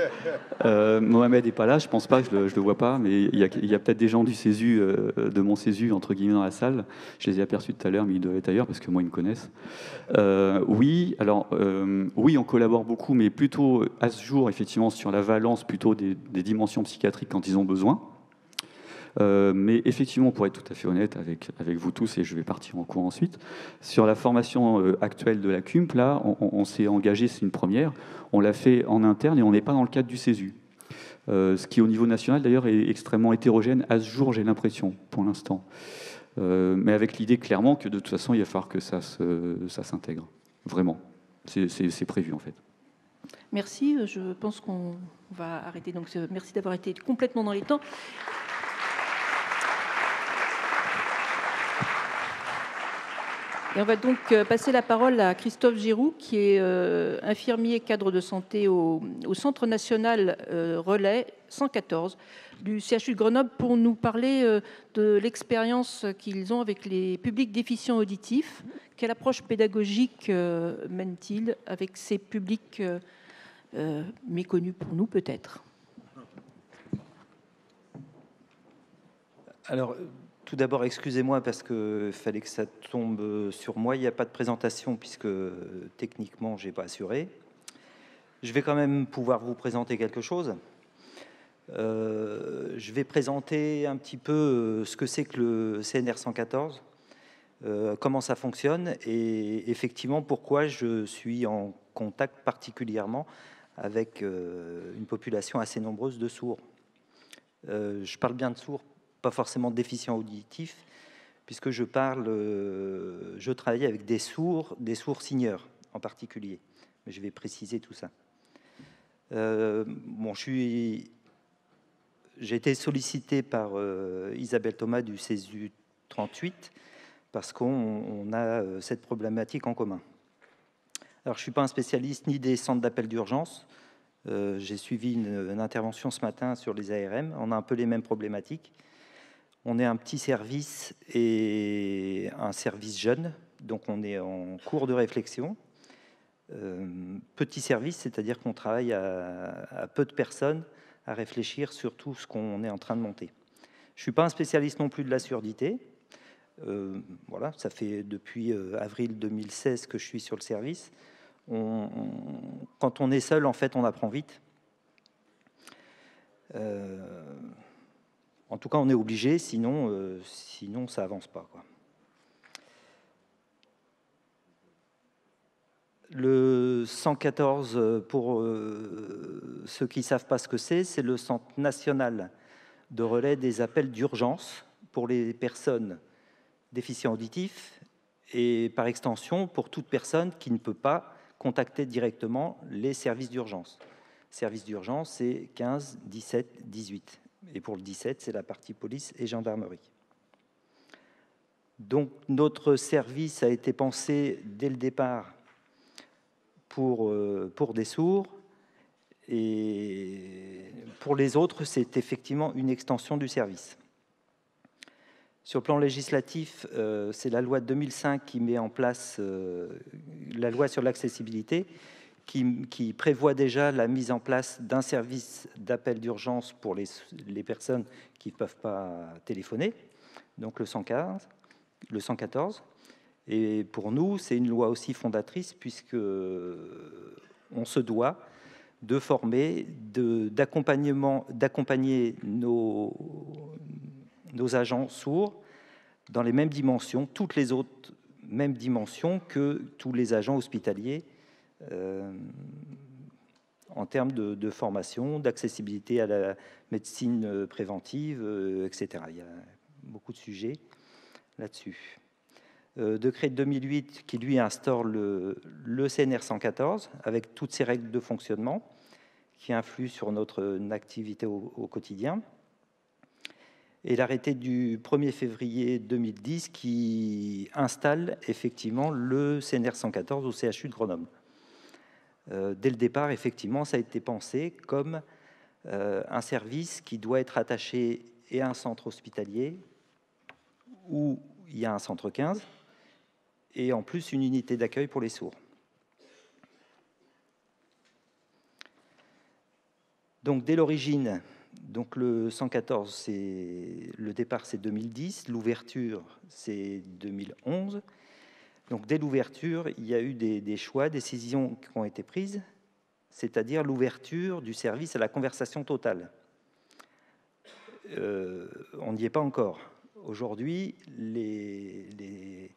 Mohamed n'est pas là, je ne pense pas, je ne le vois pas, mais il y a peut-être des gens du CESU, de mon CESU, entre guillemets, dans la salle. Je les ai aperçus tout à l'heure, mais ils doivent être ailleurs, parce que moi, ils me connaissent. Oui, on collabore beaucoup, mais plutôt à ce jour, effectivement, sur la valence plutôt des dimensions psychiatriques quand ils ont besoin. Mais effectivement, pour être tout à fait honnête avec vous tous, et je vais partir en cours ensuite, sur la formation actuelle de la CUMP, là, on s'est engagé, c'est une première, on l'a fait en interne et on n'est pas dans le cadre du CESU. Ce qui, au niveau national, d'ailleurs, est extrêmement hétérogène à ce jour, j'ai l'impression, pour l'instant. Mais avec l'idée, clairement, que de toute façon, il va falloir que ça s'intègre. Vraiment. C'est prévu, en fait. Merci. Je pense qu'on va arrêter. Donc, merci d'avoir été complètement dans les temps. Et on va donc passer la parole à Christophe Giroux, qui est infirmier cadre de santé au Centre national relais 114 du CHU de Grenoble, pour nous parler de l'expérience qu'ils ont avec les publics déficients auditifs. Quelle approche pédagogique mènent-ils avec ces publics méconnus pour nous, peut-être? Alors, tout d'abord, excusez-moi parce qu'il fallait que ça tombe sur moi. Il n'y a pas de présentation puisque techniquement, je n'ai pas assuré. Je vais quand même pouvoir vous présenter quelque chose. Je vais présenter un petit peu ce que c'est que le CNR 114, comment ça fonctionne et effectivement pourquoi je suis en contact particulièrement avec une population assez nombreuse de sourds. Je parle bien de sourds, pas forcément de déficients auditifs, puisque je travaille avec des sourds signeurs en particulier. Mais je vais préciser tout ça. Bon, j'ai été sollicité par Isabelle Thomas du CESU 38 parce qu'on a cette problématique en commun. Alors, je ne suis pas un spécialiste ni des centres d'appel d'urgence. J'ai suivi une intervention ce matin sur les ARM. On a un peu les mêmes problématiques. On est un petit service et un service jeune, donc on est en cours de réflexion. Petit service, c'est-à-dire qu'on travaille à peu de personnes à réfléchir sur tout ce qu'on est en train de monter. Je ne suis pas un spécialiste non plus de la surdité. Voilà, ça fait depuis avril 2016 que je suis sur le service. Quand on est seul, en fait, on apprend vite. En tout cas, on est obligé, sinon ça avance pas, quoi. Le 114, pour ceux qui ne savent pas ce que c'est le Centre national de relais des appels d'urgence pour les personnes déficients auditifs et par extension pour toute personne qui ne peut pas contacter directement les services d'urgence. Services d'urgence, c'est 15, 17, 18. Et pour le 17, c'est la partie police et gendarmerie. Donc notre service a été pensé dès le départ pour des sourds, et pour les autres, c'est effectivement une extension du service. Sur le plan législatif, c'est la loi de 2005 qui met en place la loi sur l'accessibilité, qui prévoit déjà la mise en place d'un service d'appel d'urgence pour les personnes qui ne peuvent pas téléphoner, donc le 114. Et pour nous, c'est une loi aussi fondatrice, puisque on se doit de former, d'accompagner nos agents sourds dans les mêmes dimensions, toutes les autres mêmes dimensions que tous les agents hospitaliers, en termes de formation, d'accessibilité à la médecine préventive, etc. Il y a beaucoup de sujets là-dessus. Décret de 2008 qui, lui, instaure le CNR 114 avec toutes ses règles de fonctionnement qui influent sur notre activité au quotidien. Et l'arrêté du 1er février 2010 qui installe effectivement le CNR 114 au CHU de Grenoble. Dès le départ, effectivement, ça a été pensé comme un service qui doit être attaché à un centre hospitalier où il y a un centre 15 et en plus une unité d'accueil pour les sourds. Donc dès l'origine, donc le 114, le départ c'est 2010, l'ouverture c'est 2011. Donc dès l'ouverture, il y a eu des choix, des décisions qui ont été prises, c'est-à-dire l'ouverture du service à la conversation totale. on n'y est pas encore. Aujourd'hui, les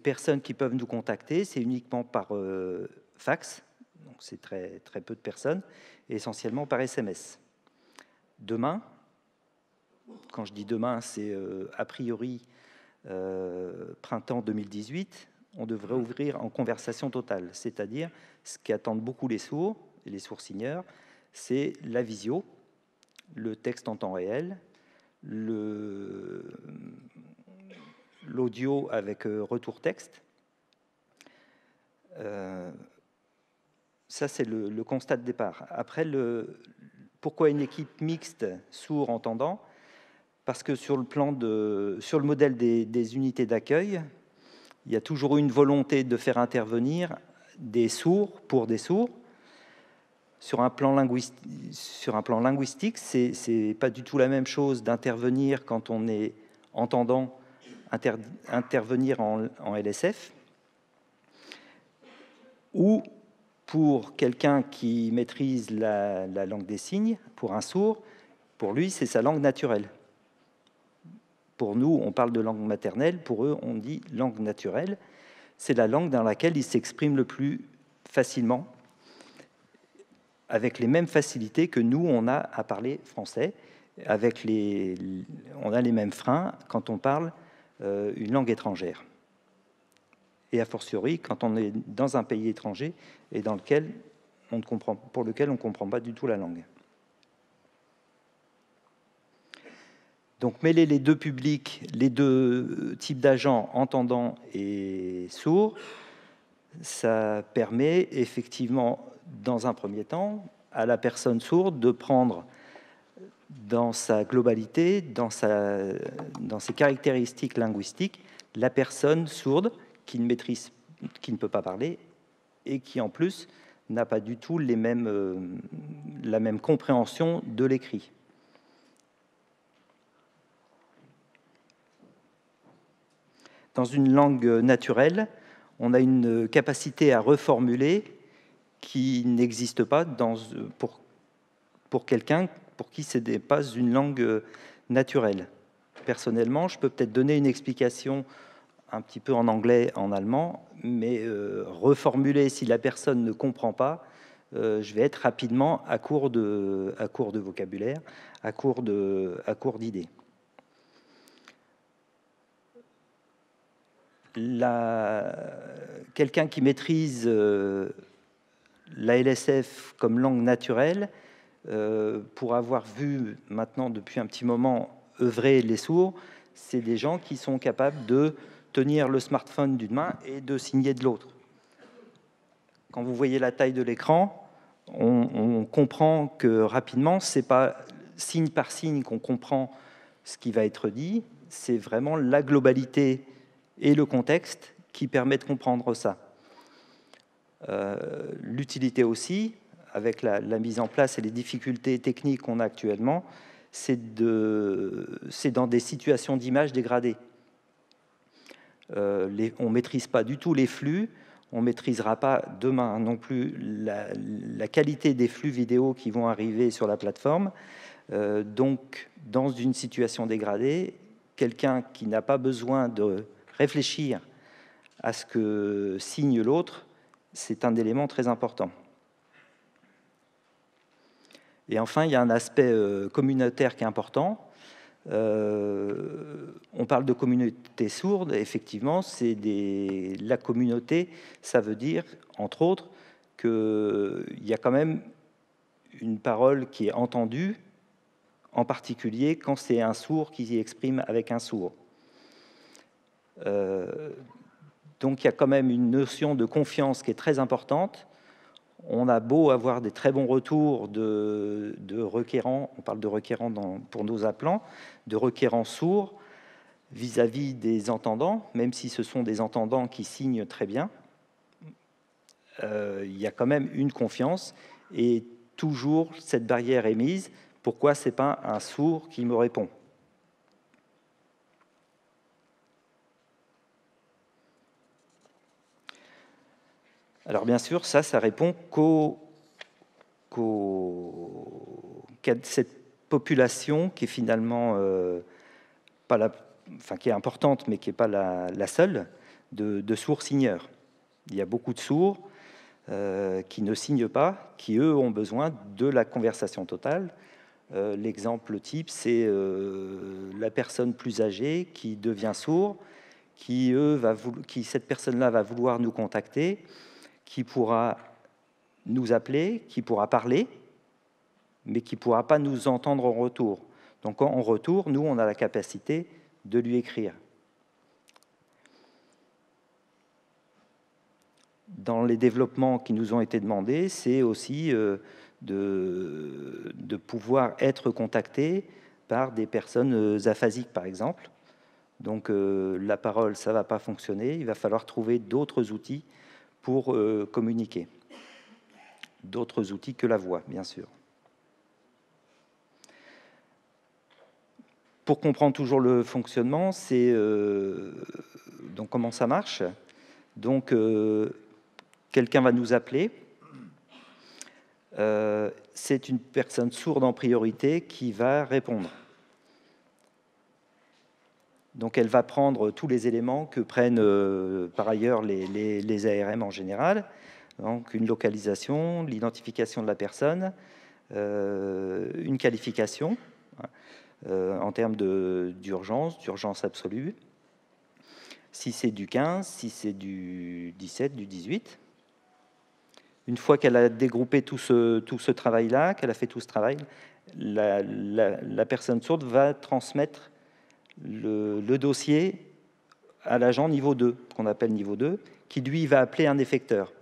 personnes qui peuvent nous contacter, c'est uniquement par fax, donc c'est très, très peu de personnes, et essentiellement par SMS. Demain, quand je dis demain, c'est a priori printemps 2018, on devrait ouvrir en conversation totale, c'est-à-dire ce qu'attendent beaucoup les sourds et les sourds-signeurs, c'est la visio, le texte en temps réel, l'audio avec retour texte. Ça, c'est le constat de départ. Après, pourquoi une équipe mixte sourd-entendant? Parce que sur le modèle des unités d'accueil, il y a toujours eu une volonté de faire intervenir des sourds pour des sourds. Sur un plan linguistique, c'est pas du tout la même chose d'intervenir quand on est entendant, intervenir en LSF, ou pour quelqu'un qui maîtrise la langue des signes, pour un sourd, pour lui, c'est sa langue naturelle. Pour nous, on parle de langue maternelle, pour eux, on dit langue naturelle. C'est la langue dans laquelle ils s'expriment le plus facilement, avec les mêmes facilités que nous, on a à parler français, on a les mêmes freins quand on parle une langue étrangère. Et a fortiori, quand on est dans un pays étranger et pour lequel on ne comprend pas du tout la langue. Donc mêler les deux publics, les deux types d'agents, entendants et sourds, ça permet effectivement, dans un premier temps, à la personne sourde de prendre dans sa globalité, dans ses caractéristiques linguistiques, la personne sourde qui ne peut pas parler et qui en plus n'a pas du tout la même compréhension de l'écrit. Dans une langue naturelle, on a une capacité à reformuler qui n'existe pas pour quelqu'un pour qui ce n'est pas une langue naturelle. Personnellement, je peux peut-être donner une explication un petit peu en anglais, en allemand, mais reformuler si la personne ne comprend pas, je vais être rapidement à court de vocabulaire, à court d'idées. Quelqu'un qui maîtrise la LSF comme langue naturelle, pour avoir vu maintenant depuis un petit moment œuvrer les sourds, c'est des gens qui sont capables de tenir le smartphone d'une main et de signer de l'autre. Quand vous voyez la taille de l'écran, on comprend que rapidement, c'est pas signe par signe qu'on comprend ce qui va être dit, c'est vraiment la globalité et le contexte qui permet de comprendre ça. L'utilité aussi, avec la mise en place et les difficultés techniques qu'on a actuellement, c'est dans des situations d'image dégradées. On ne maîtrise pas du tout les flux, on ne maîtrisera pas demain non plus la qualité des flux vidéo qui vont arriver sur la plateforme. Donc, dans une situation dégradée, quelqu'un qui n'a pas besoin de réfléchir à ce que signe l'autre, c'est un élément très important. Et enfin, il y a un aspect communautaire qui est important. On parle de communauté sourde, effectivement, la communauté, ça veut dire, entre autres, qu'il y a quand même une parole qui est entendue, en particulier quand c'est un sourd qui exprime avec un sourd. Donc il y a quand même une notion de confiance qui est très importante. On a beau avoir des très bons retours de requérants, on parle de requérants pour nos appelants, de requérants sourds vis-à-vis des entendants, même si ce sont des entendants qui signent très bien, il y a quand même une confiance et toujours cette barrière est mise. Pourquoi c'est pas un sourd qui me répond ? Alors bien sûr, ça répond cette population qui est finalement pas la, enfin, qui est importante, mais qui n'est pas la seule, de sourds signeurs. Il y a beaucoup de sourds qui ne signent pas, qui, eux, ont besoin de la conversation totale. L'exemple type, c'est la personne plus âgée qui devient sourd, qui cette personne-là va vouloir nous contacter, qui pourra nous appeler, qui pourra parler, mais qui ne pourra pas nous entendre en retour. Donc en retour, nous, on a la capacité de lui écrire. Dans les développements qui nous ont été demandés, c'est aussi de pouvoir être contacté par des personnes aphasiques, par exemple. Donc la parole, ça ne va pas fonctionner. Il va falloir trouver d'autres outils pour communiquer. D'autres outils que la voix, bien sûr. Pour comprendre toujours le fonctionnement, c'est donc comment ça marche. Donc quelqu'un va nous appeler. C'est une personne sourde en priorité qui va répondre. Donc elle va prendre tous les éléments que prennent par ailleurs les ARM en général. Donc une localisation, l'identification de la personne, une qualification en termes d'urgence absolue. Si c'est du 15, si c'est du 17, du 18. Une fois qu'elle a dégroupé tout ce travail-là, qu'elle a fait tout ce travail, la personne sourde va transmettre le dossier à l'agent niveau 2, qu'on appelle niveau 2, qui lui va appeler un effecteur,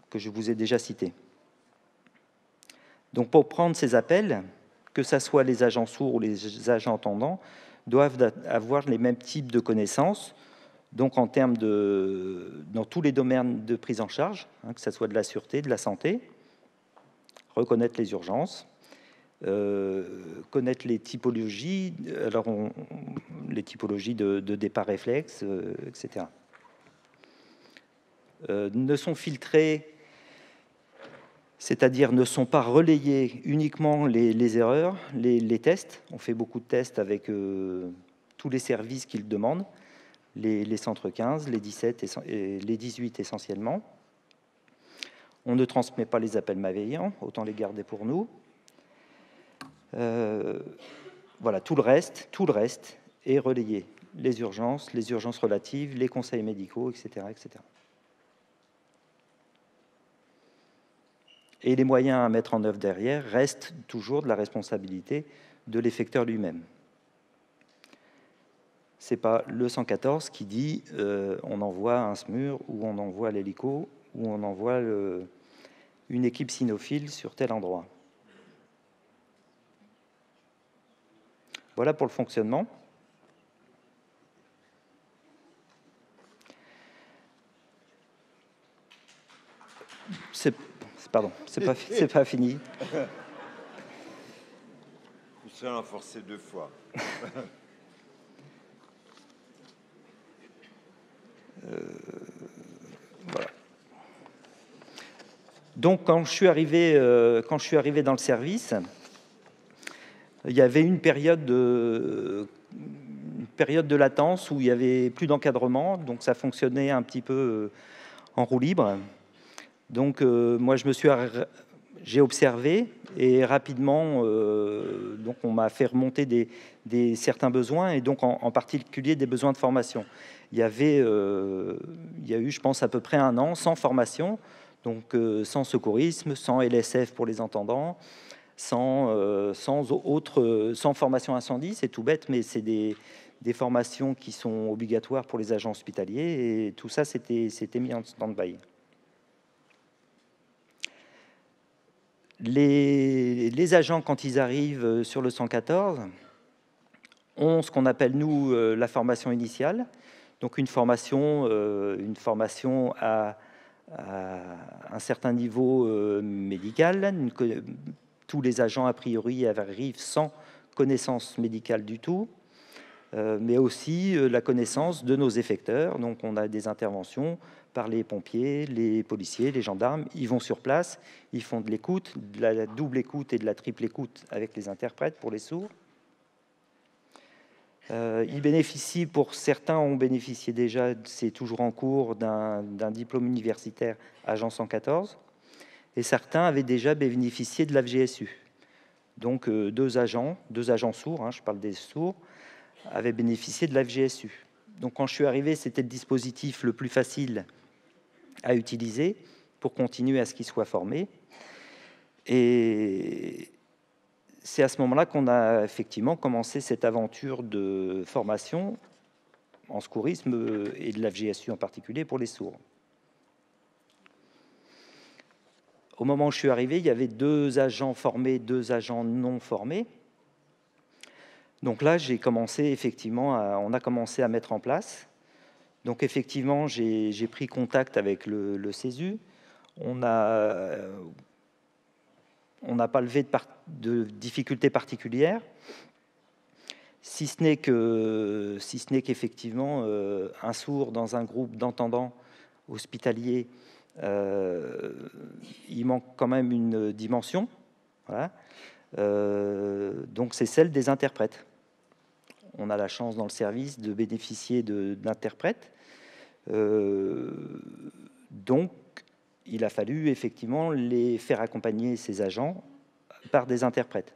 que je vous ai déjà cité. Donc pour prendre ces appels, que ce soit les agents sourds ou les agents entendants, doivent avoir les mêmes types de connaissances, donc en termes dans tous les domaines de prise en charge, que ce soit de la sûreté, de la santé, reconnaître les urgences, connaître les typologies, alors les typologies de départ réflexe, etc. Ne sont filtrés, c'est-à-dire ne sont pas relayés uniquement les erreurs, les tests. On fait beaucoup de tests avec tous les services qu'ils demandent, les centres 15, les 17 et les 18 essentiellement. On ne transmet pas les appels malveillants, autant les garder pour nous. Voilà, tout le reste est relayé. Les urgences relatives, les conseils médicaux, etc., etc. Et les moyens à mettre en œuvre derrière restent toujours de la responsabilité de l'effecteur lui-même. Ce n'est pas le 114 qui dit on envoie un SMUR ou on envoie l'hélico ou on envoie une équipe cynophile sur tel endroit. Voilà pour le fonctionnement. Pardon, c'est pas fini. Vous serez renforcé 2 fois. Voilà. Donc, quand je suis arrivé dans le service, il y avait une période de latence où il y avait plus d'encadrement, donc ça fonctionnait un petit peu en roue libre. Donc moi j'ai observé et rapidement donc on m'a fait remonter certains besoins et donc en particulier des besoins de formation. Il y a eu, je pense, à peu près 1 an sans formation, donc sans secourisme, sans LSF pour les entendants, sans formation incendie, c'est tout bête, mais c'est des formations qui sont obligatoires pour les agents hospitaliers et tout ça c'était mis en stand-by. Les agents, quand ils arrivent sur le 114, ont ce qu'on appelle, nous, la formation initiale. Donc une formation à un certain niveau médical. Tous les agents, a priori, arrivent sans connaissance médicale du tout. mais aussi la connaissance de nos effecteurs. Donc on a des interventions par les pompiers, les policiers, les gendarmes. Ils vont sur place, ils font de l'écoute, de la double écoute et de la triple écoute avec les interprètes pour les sourds. Ils bénéficient, pour certains ont bénéficié déjà, c'est toujours en cours, d'un diplôme universitaire agent 114, et certains avaient déjà bénéficié de la FGSU. Donc deux agents sourds, je parle des sourds, avaient bénéficié de la FGSU. Donc quand je suis arrivé, c'était le dispositif le plus facile à utiliser pour continuer à ce qu'ils soient formés. Et c'est à ce moment-là qu'on a effectivement commencé cette aventure de formation en secourisme et de la FGSU en particulier pour les sourds. Au moment où je suis arrivé, il y avait 2 agents formés, 2 agents non formés. Donc là, j'ai commencé effectivement, on a commencé à mettre en place. Donc effectivement, j'ai pris contact avec le CESU. On n'a pas levé de difficultés particulières, si ce n'est qu'effectivement, un sourd dans un groupe d'entendants hospitaliers, il manque quand même une dimension. Voilà. Donc c'est celle des interprètes. On a la chance dans le service de bénéficier d'interprètes. Donc il a fallu effectivement les faire accompagner ces agents par des interprètes.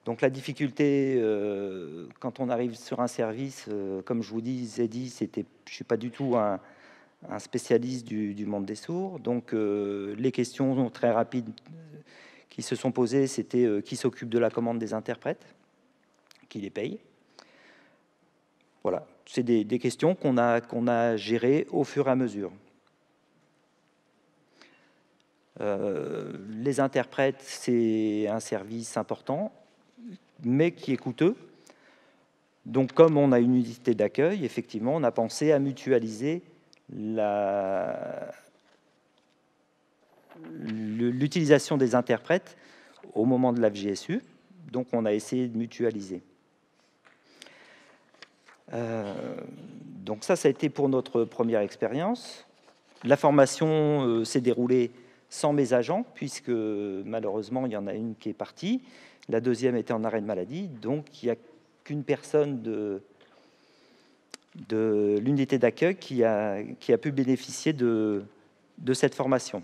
Donc la difficulté, quand on arrive sur un service, comme je vous disais, je ne suis pas du tout un spécialiste du monde des sourds. Donc les questions très rapides qui se sont posées, c'était qui s'occupe de la commande des interprètes, qui les paye. Voilà, c'est des questions qu'on a gérées au fur et à mesure. Les interprètes, c'est un service important, mais qui est coûteux. Donc, comme on a une unité d'accueil, effectivement, on a pensé à mutualiser l'utilisation des interprètes au moment de la FGSU. Donc, on a essayé de mutualiser. Donc ça a été pour notre première expérience. La formation s'est déroulée sans mes agents, puisque malheureusement, il y en a une qui est partie. La deuxième était en arrêt de maladie, donc il n'y a qu'une personne de l'unité d'accueil qui a pu bénéficier de cette formation.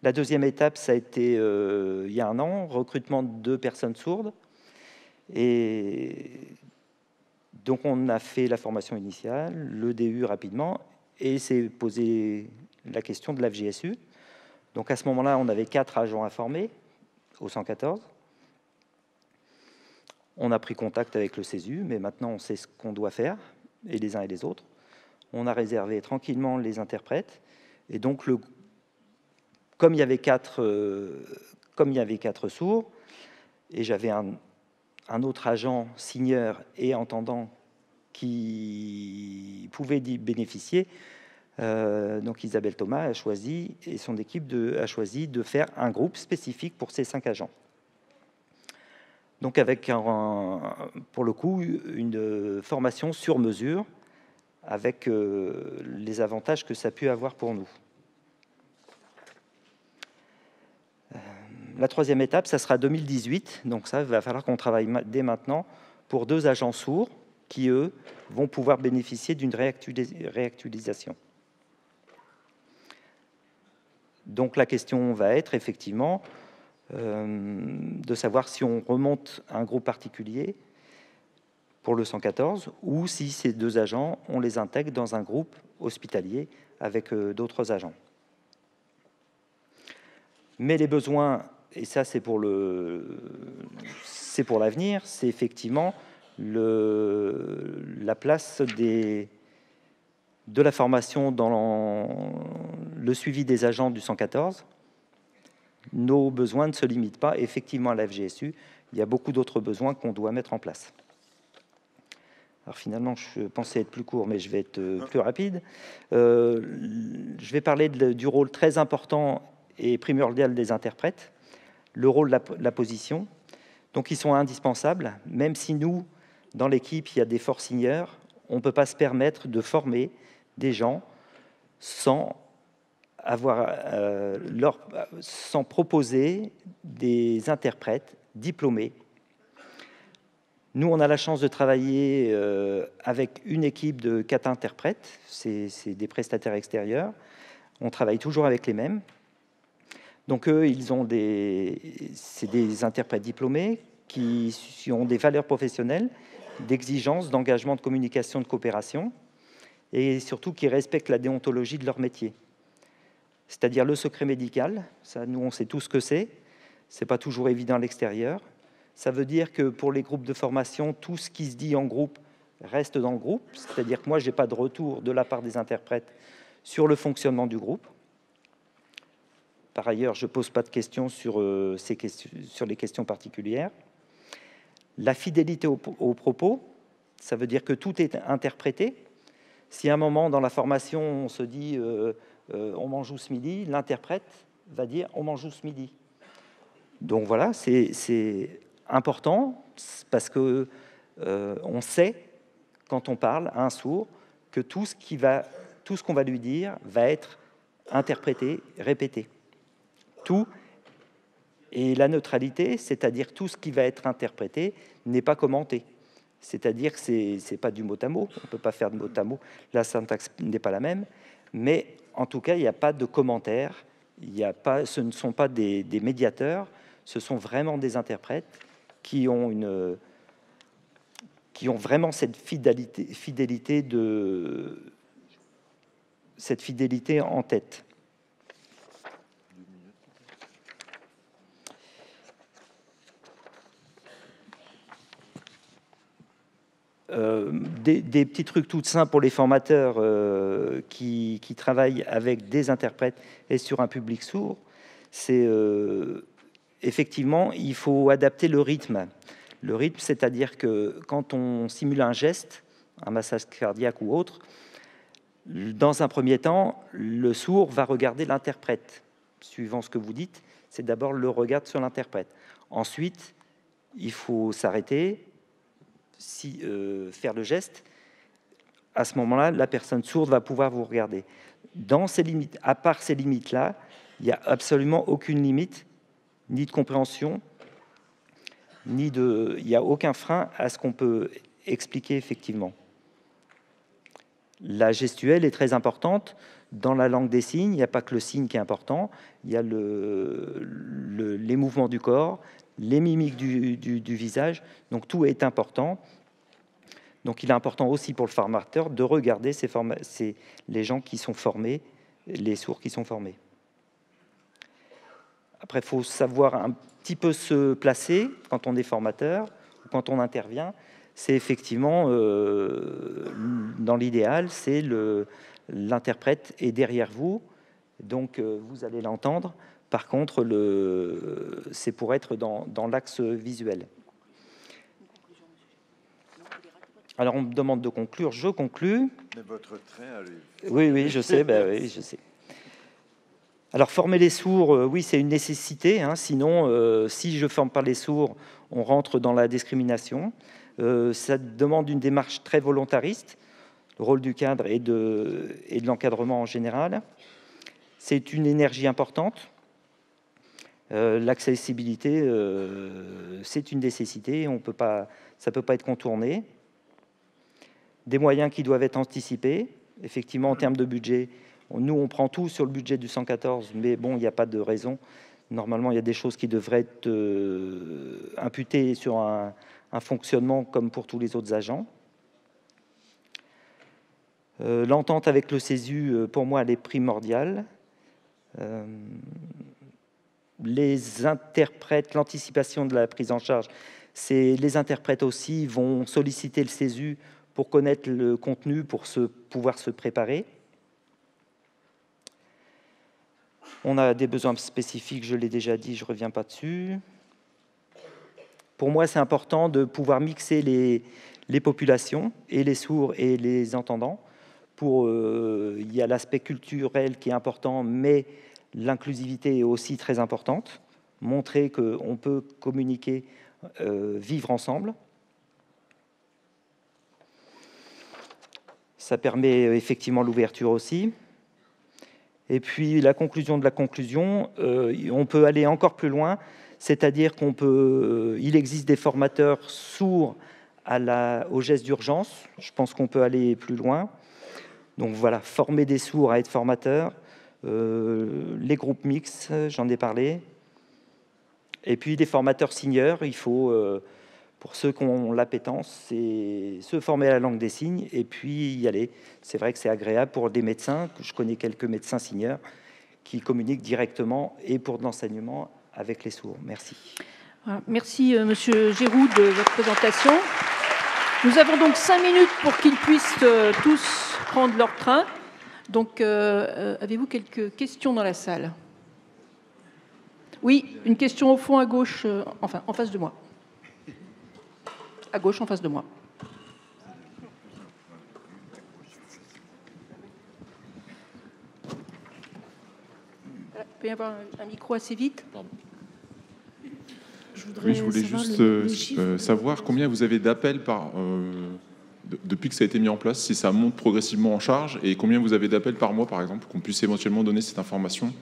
La deuxième étape, ça a été il y a 1 an, recrutement de 2 personnes sourdes. Et donc on a fait la formation initiale, le DU rapidement, et s'est posé la question de la FGSU. Donc à ce moment-là, on avait 4 agents à former au 114. On a pris contact avec le CESU, mais maintenant on sait ce qu'on doit faire, et les uns et les autres. On a réservé tranquillement les interprètes, et donc comme il y avait 4 sourds, et j'avais un autre agent signeur et entendant qui pouvait y bénéficier, donc Isabelle Thomas a choisi, et son équipe a choisi de faire un groupe spécifique pour ces 5 agents. Donc avec, pour le coup, une formation sur mesure, avec les avantages que ça a pu avoir pour nous. La troisième étape, ça sera 2018, donc ça, il va falloir qu'on travaille dès maintenant pour 2 agents sourds qui, eux, vont pouvoir bénéficier d'une réactualisation. Donc la question va être effectivement de savoir si on remonte un groupe particulier pour le 114 ou si ces 2 agents, on les intègre dans un groupe hospitalier avec d'autres agents. Mais les besoins, et ça c'est pour l'avenir, c'est effectivement la place de la formation dans le suivi des agents du 114. Nos besoins ne se limitent pas effectivement à la FGSU, il y a beaucoup d'autres besoins qu'on doit mettre en place. Alors finalement, je pensais être plus court, mais je vais être plus rapide. Je vais parler du rôle très important et primordial des interprètes, le rôle de la position. Donc ils sont indispensables, même si nous, dans l'équipe, il y a des forsigneurs, on ne peut pas se permettre de former des gens sans proposer des interprètes diplômés. Nous, on a la chance de travailler avec une équipe de 4 interprètes, c'est des prestataires extérieurs. On travaille toujours avec les mêmes. Donc eux, c'est des interprètes diplômés qui ont des valeurs professionnelles, d'exigence, d'engagement, de communication, de coopération, et surtout qui respectent la déontologie de leur métier. C'est-à-dire le secret médical, ça, nous, on sait tous ce que c'est pas toujours évident à l'extérieur. Ça veut dire que pour les groupes de formation, tout ce qui se dit en groupe reste dans le groupe, c'est-à-dire que moi, je n'ai pas de retour de la part des interprètes sur le fonctionnement du groupe. Par ailleurs, je ne pose pas de questions sur les questions particulières. La fidélité aux propos, ça veut dire que tout est interprété. Si à un moment dans la formation, on se dit on mange où ce midi, l'interprète va dire on mange où ce midi. Donc voilà, c'est important parce que on sait, quand on parle à un sourd, que tout ce qu'on va lui dire va être interprété, répété. Tout. Et la neutralité, c'est-à-dire tout ce qui va être interprété, n'est pas commenté. C'est-à-dire que ce n'est pas du mot à mot, on ne peut pas faire de mot à mot, la syntaxe n'est pas la même, mais en tout cas, il n'y a pas de commentaires, ce ne sont pas des médiateurs, ce sont vraiment des interprètes qui ont vraiment cette fidélité en tête. Des petits trucs tout simples pour les formateurs qui travaillent avec des interprètes et sur un public sourd, c'est effectivement, il faut adapter le rythme. Le rythme, c'est-à-dire que quand on simule un geste, un massage cardiaque ou autre, dans un premier temps, le sourd va regarder l'interprète. Suivant ce que vous dites, c'est d'abord le regard sur l'interprète. Ensuite, il faut s'arrêter, faire le geste. À ce moment-là, la personne sourde va pouvoir vous regarder. Dans ces limites, à part ces limites-là, il n'y a absolument aucune limite, ni de compréhension, il n'y a aucun frein à ce qu'on peut expliquer effectivement. La gestuelle est très importante. Dans la langue des signes, il n'y a pas que le signe qui est important, il y a les mouvements du corps, les mimiques du visage, donc tout est important. Donc il est important aussi pour le formateur de regarder les gens qui sont formés, les sourds qui sont formés. Après, il faut savoir un petit peu se placer quand on est formateur, quand on intervient. C'est effectivement, dans l'idéal, c'est l'interprète est derrière vous, donc vous allez l'entendre. Par contre, c'est pour être dans l'axe visuel. Alors, on me demande de conclure, je conclus. Mais votre train arrive. Oui, je sais, oui, je sais. Alors, former les sourds, oui, c'est une nécessité. Sinon, si je ne forme pas les sourds, on rentre dans la discrimination. Ça demande une démarche très volontariste, le rôle du cadre et de l'encadrement en général. C'est une énergie importante. L'accessibilité, c'est une nécessité, ça ne peut pas être contourné. Des moyens qui doivent être anticipés. Effectivement, en termes de budget, nous, on prend tout sur le budget du 114, mais bon, il n'y a pas de raison. Normalement, il y a des choses qui devraient être imputées sur un fonctionnement comme pour tous les autres agents. L'entente avec le CESU, pour moi, elle est primordiale. Les interprètes, l'anticipation de la prise en charge, les interprètes aussi vont solliciter le CESU pour connaître le contenu, pour pouvoir se préparer. On a des besoins spécifiques, je l'ai déjà dit, je ne reviens pas dessus. Pour moi, c'est important de pouvoir mixer les populations, et les sourds et les entendants. Il y a l'aspect culturel qui est important, mais l'inclusivité est aussi très importante. Montrer qu'on peut communiquer vivre ensemble. Ça permet effectivement l'ouverture aussi. Et puis la conclusion de la conclusion, on peut aller encore plus loin, c'est-à-dire il existe des formateurs sourds aux gestes d'urgence. Je pense qu'on peut aller plus loin. Donc voilà, former des sourds à être formateurs, les groupes mixtes, j'en ai parlé. Et puis des formateurs signeurs, il faut, pour ceux qui ont l'appétence, c'est se former à la langue des signes et puis y aller. C'est vrai que c'est agréable pour des médecins, je connais quelques médecins signeurs qui communiquent directement et pour de l'enseignement avec les sourds. Merci. Voilà. Merci Monsieur Géroud de votre présentation. Nous avons donc 5 minutes pour qu'ils puissent tous prendre leur train. Donc, avez-vous quelques questions dans la salle? Oui, une question au fond à gauche, enfin en face de moi. À gauche, en face de moi. Il peut y avoir un micro assez vite. Je voulais juste savoir combien vous avez d'appels depuis que ça a été mis en place, si ça monte progressivement en charge, et combien vous avez d'appels par mois, par exemple, qu'on puisse éventuellement donner cette information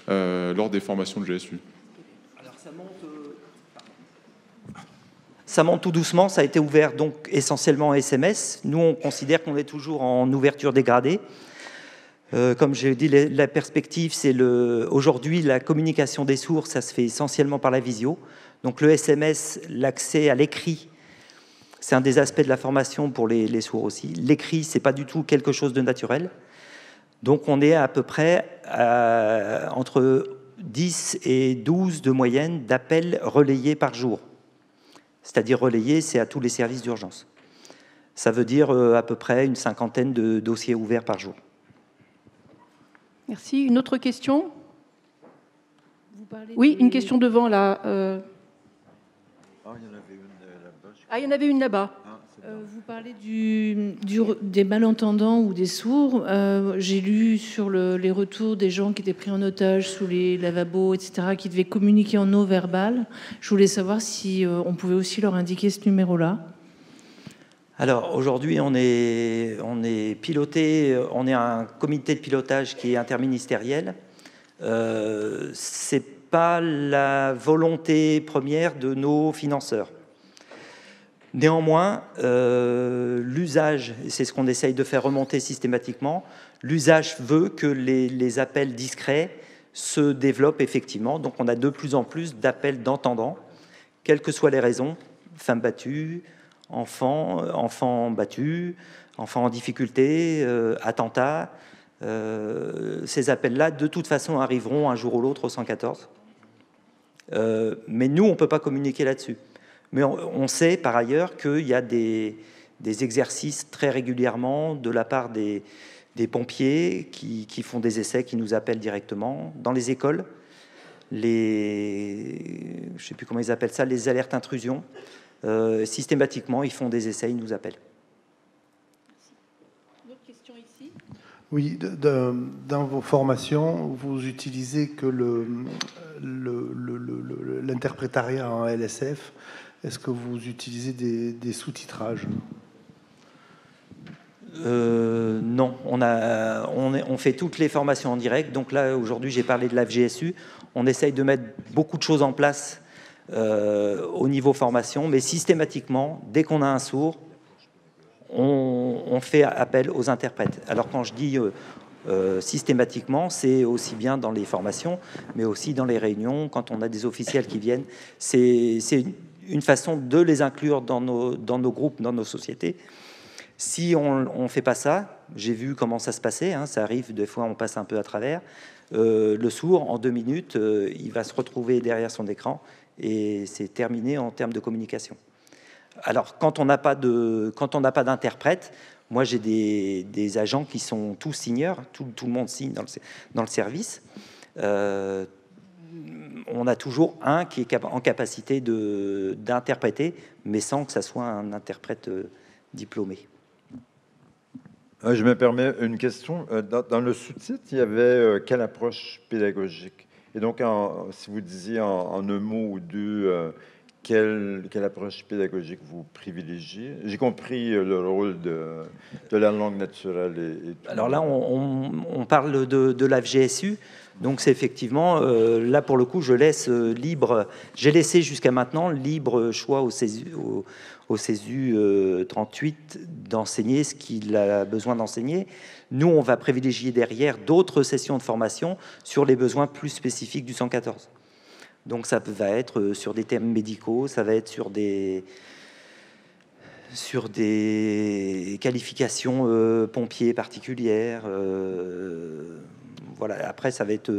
lors des formations de GSU. Alors ça monte tout doucement, ça a été ouvert donc essentiellement en SMS. Nous, on considère qu'on est toujours en ouverture dégradée. Comme j'ai dit, la perspective, c'est aujourd'hui la communication des sourds, ça se fait essentiellement par la visio. Donc le SMS, l'accès à l'écrit, c'est un des aspects de la formation pour les sourds aussi. L'écrit, c'est pas du tout quelque chose de naturel. Donc on est à peu près entre 10 et 12 de moyenne d'appels relayés par jour. C'est-à-dire relayés, c'est à tous les services d'urgence. Ça veut dire à peu près une 50aine de dossiers ouverts par jour. Merci. Une autre question? Oui, une question devant, là. Il y en avait une là-bas. Vous parlez des malentendants ou des sourds. J'ai lu sur les retours des gens qui étaient pris en otage sous les lavabos, etc., qui devaient communiquer en eau verbale. Je voulais savoir si on pouvait aussi leur indiquer ce numéro-là. Alors aujourd'hui, on est piloté, on est un comité de pilotage qui est interministériel. C'est pas la volonté première de nos financeurs. Néanmoins, l'usage, et c'est ce qu'on essaye de faire remonter systématiquement, l'usage veut que les appels discrets se développent effectivement. Donc on a de plus en plus d'appels d'entendants, quelles que soient les raisons, femmes battues, enfants battus, enfants en difficulté, attentats. Ces appels-là, de toute façon, arriveront un jour ou l'autre au 114. Mais nous, on ne peut pas communiquer là-dessus. Mais on sait par ailleurs qu'il y a des exercices très régulièrement de la part des pompiers qui font des essais, qui nous appellent directement. Dans les écoles, je ne sais plus comment ils appellent ça, les alertes intrusions. Systématiquement, ils font des essais, ils nous appellent. Une autre question ici? Oui, dans vos formations, vous utilisez que l'interprétariat en LSF. Est-ce que vous utilisez des sous-titrages? Non, on fait toutes les formations en direct. Donc là, aujourd'hui, j'ai parlé de la FGSU. On essaye de mettre beaucoup de choses en place au niveau formation, mais systématiquement, dès qu'on a un sourd, on fait appel aux interprètes. Alors quand je dis systématiquement, c'est aussi bien dans les formations, mais aussi dans les réunions, quand on a des officiels qui viennent. C'est une façon de les inclure dans nos groupes, dans nos sociétés. Si on ne fait pas ça, j'ai vu comment ça se passait, hein, ça arrive, des fois on passe un peu à travers, le sourd, en 2 minutes, il va se retrouver derrière son écran et c'est terminé en termes de communication. Alors, quand on n'a pas d'interprète, moi j'ai des agents qui sont tous signeurs, tout le monde signe dans le service. On a toujours un qui est en capacité d'interpréter, mais sans que ça soit un interprète diplômé. Je me permets une question. Dans le sous-titre, il y avait quelle approche pédagogique? Et donc, si vous disiez en un mot ou deux, quelle approche pédagogique vous privilégiez? J'ai compris le rôle de la langue naturelle. Alors là, on parle de la FGSU. Donc c'est effectivement, là pour le coup, je laisse libre, j'ai laissé jusqu'à maintenant libre choix au CESU 38 d'enseigner ce qu'il a besoin d'enseigner. Nous, on va privilégier derrière d'autres sessions de formation sur les besoins plus spécifiques du 114. Donc ça va être sur des thèmes médicaux, ça va être sur des qualifications pompiers particulières. Voilà. Après, ça va être...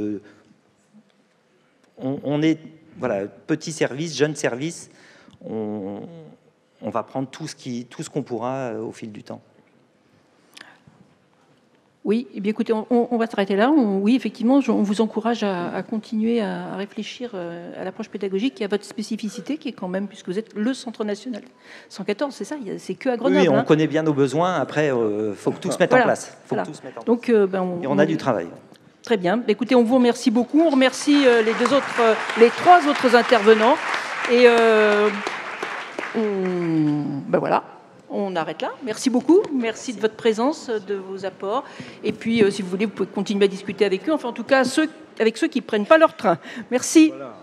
on est... Voilà, petit service, jeune service. On va prendre tout ce qu'on pourra au fil du temps. Oui, eh bien, écoutez, on va s'arrêter là. Oui, effectivement, on vous encourage à continuer à réfléchir à l'approche pédagogique et à votre spécificité, qui est quand même, puisque vous êtes le Centre national 114, c'est ça, c'est que à Grenoble. Oui, on connaît bien nos besoins. Après, faut que tout se mette en place. Donc, et on a du travail. Très bien. Écoutez, on vous remercie beaucoup. On remercie les trois autres intervenants. Et voilà. On arrête là. Merci beaucoup. Merci de votre présence, de vos apports. Et puis, si vous voulez, vous pouvez continuer à discuter avec eux. Enfin, en tout cas, avec ceux qui ne prennent pas leur train. Merci. Voilà.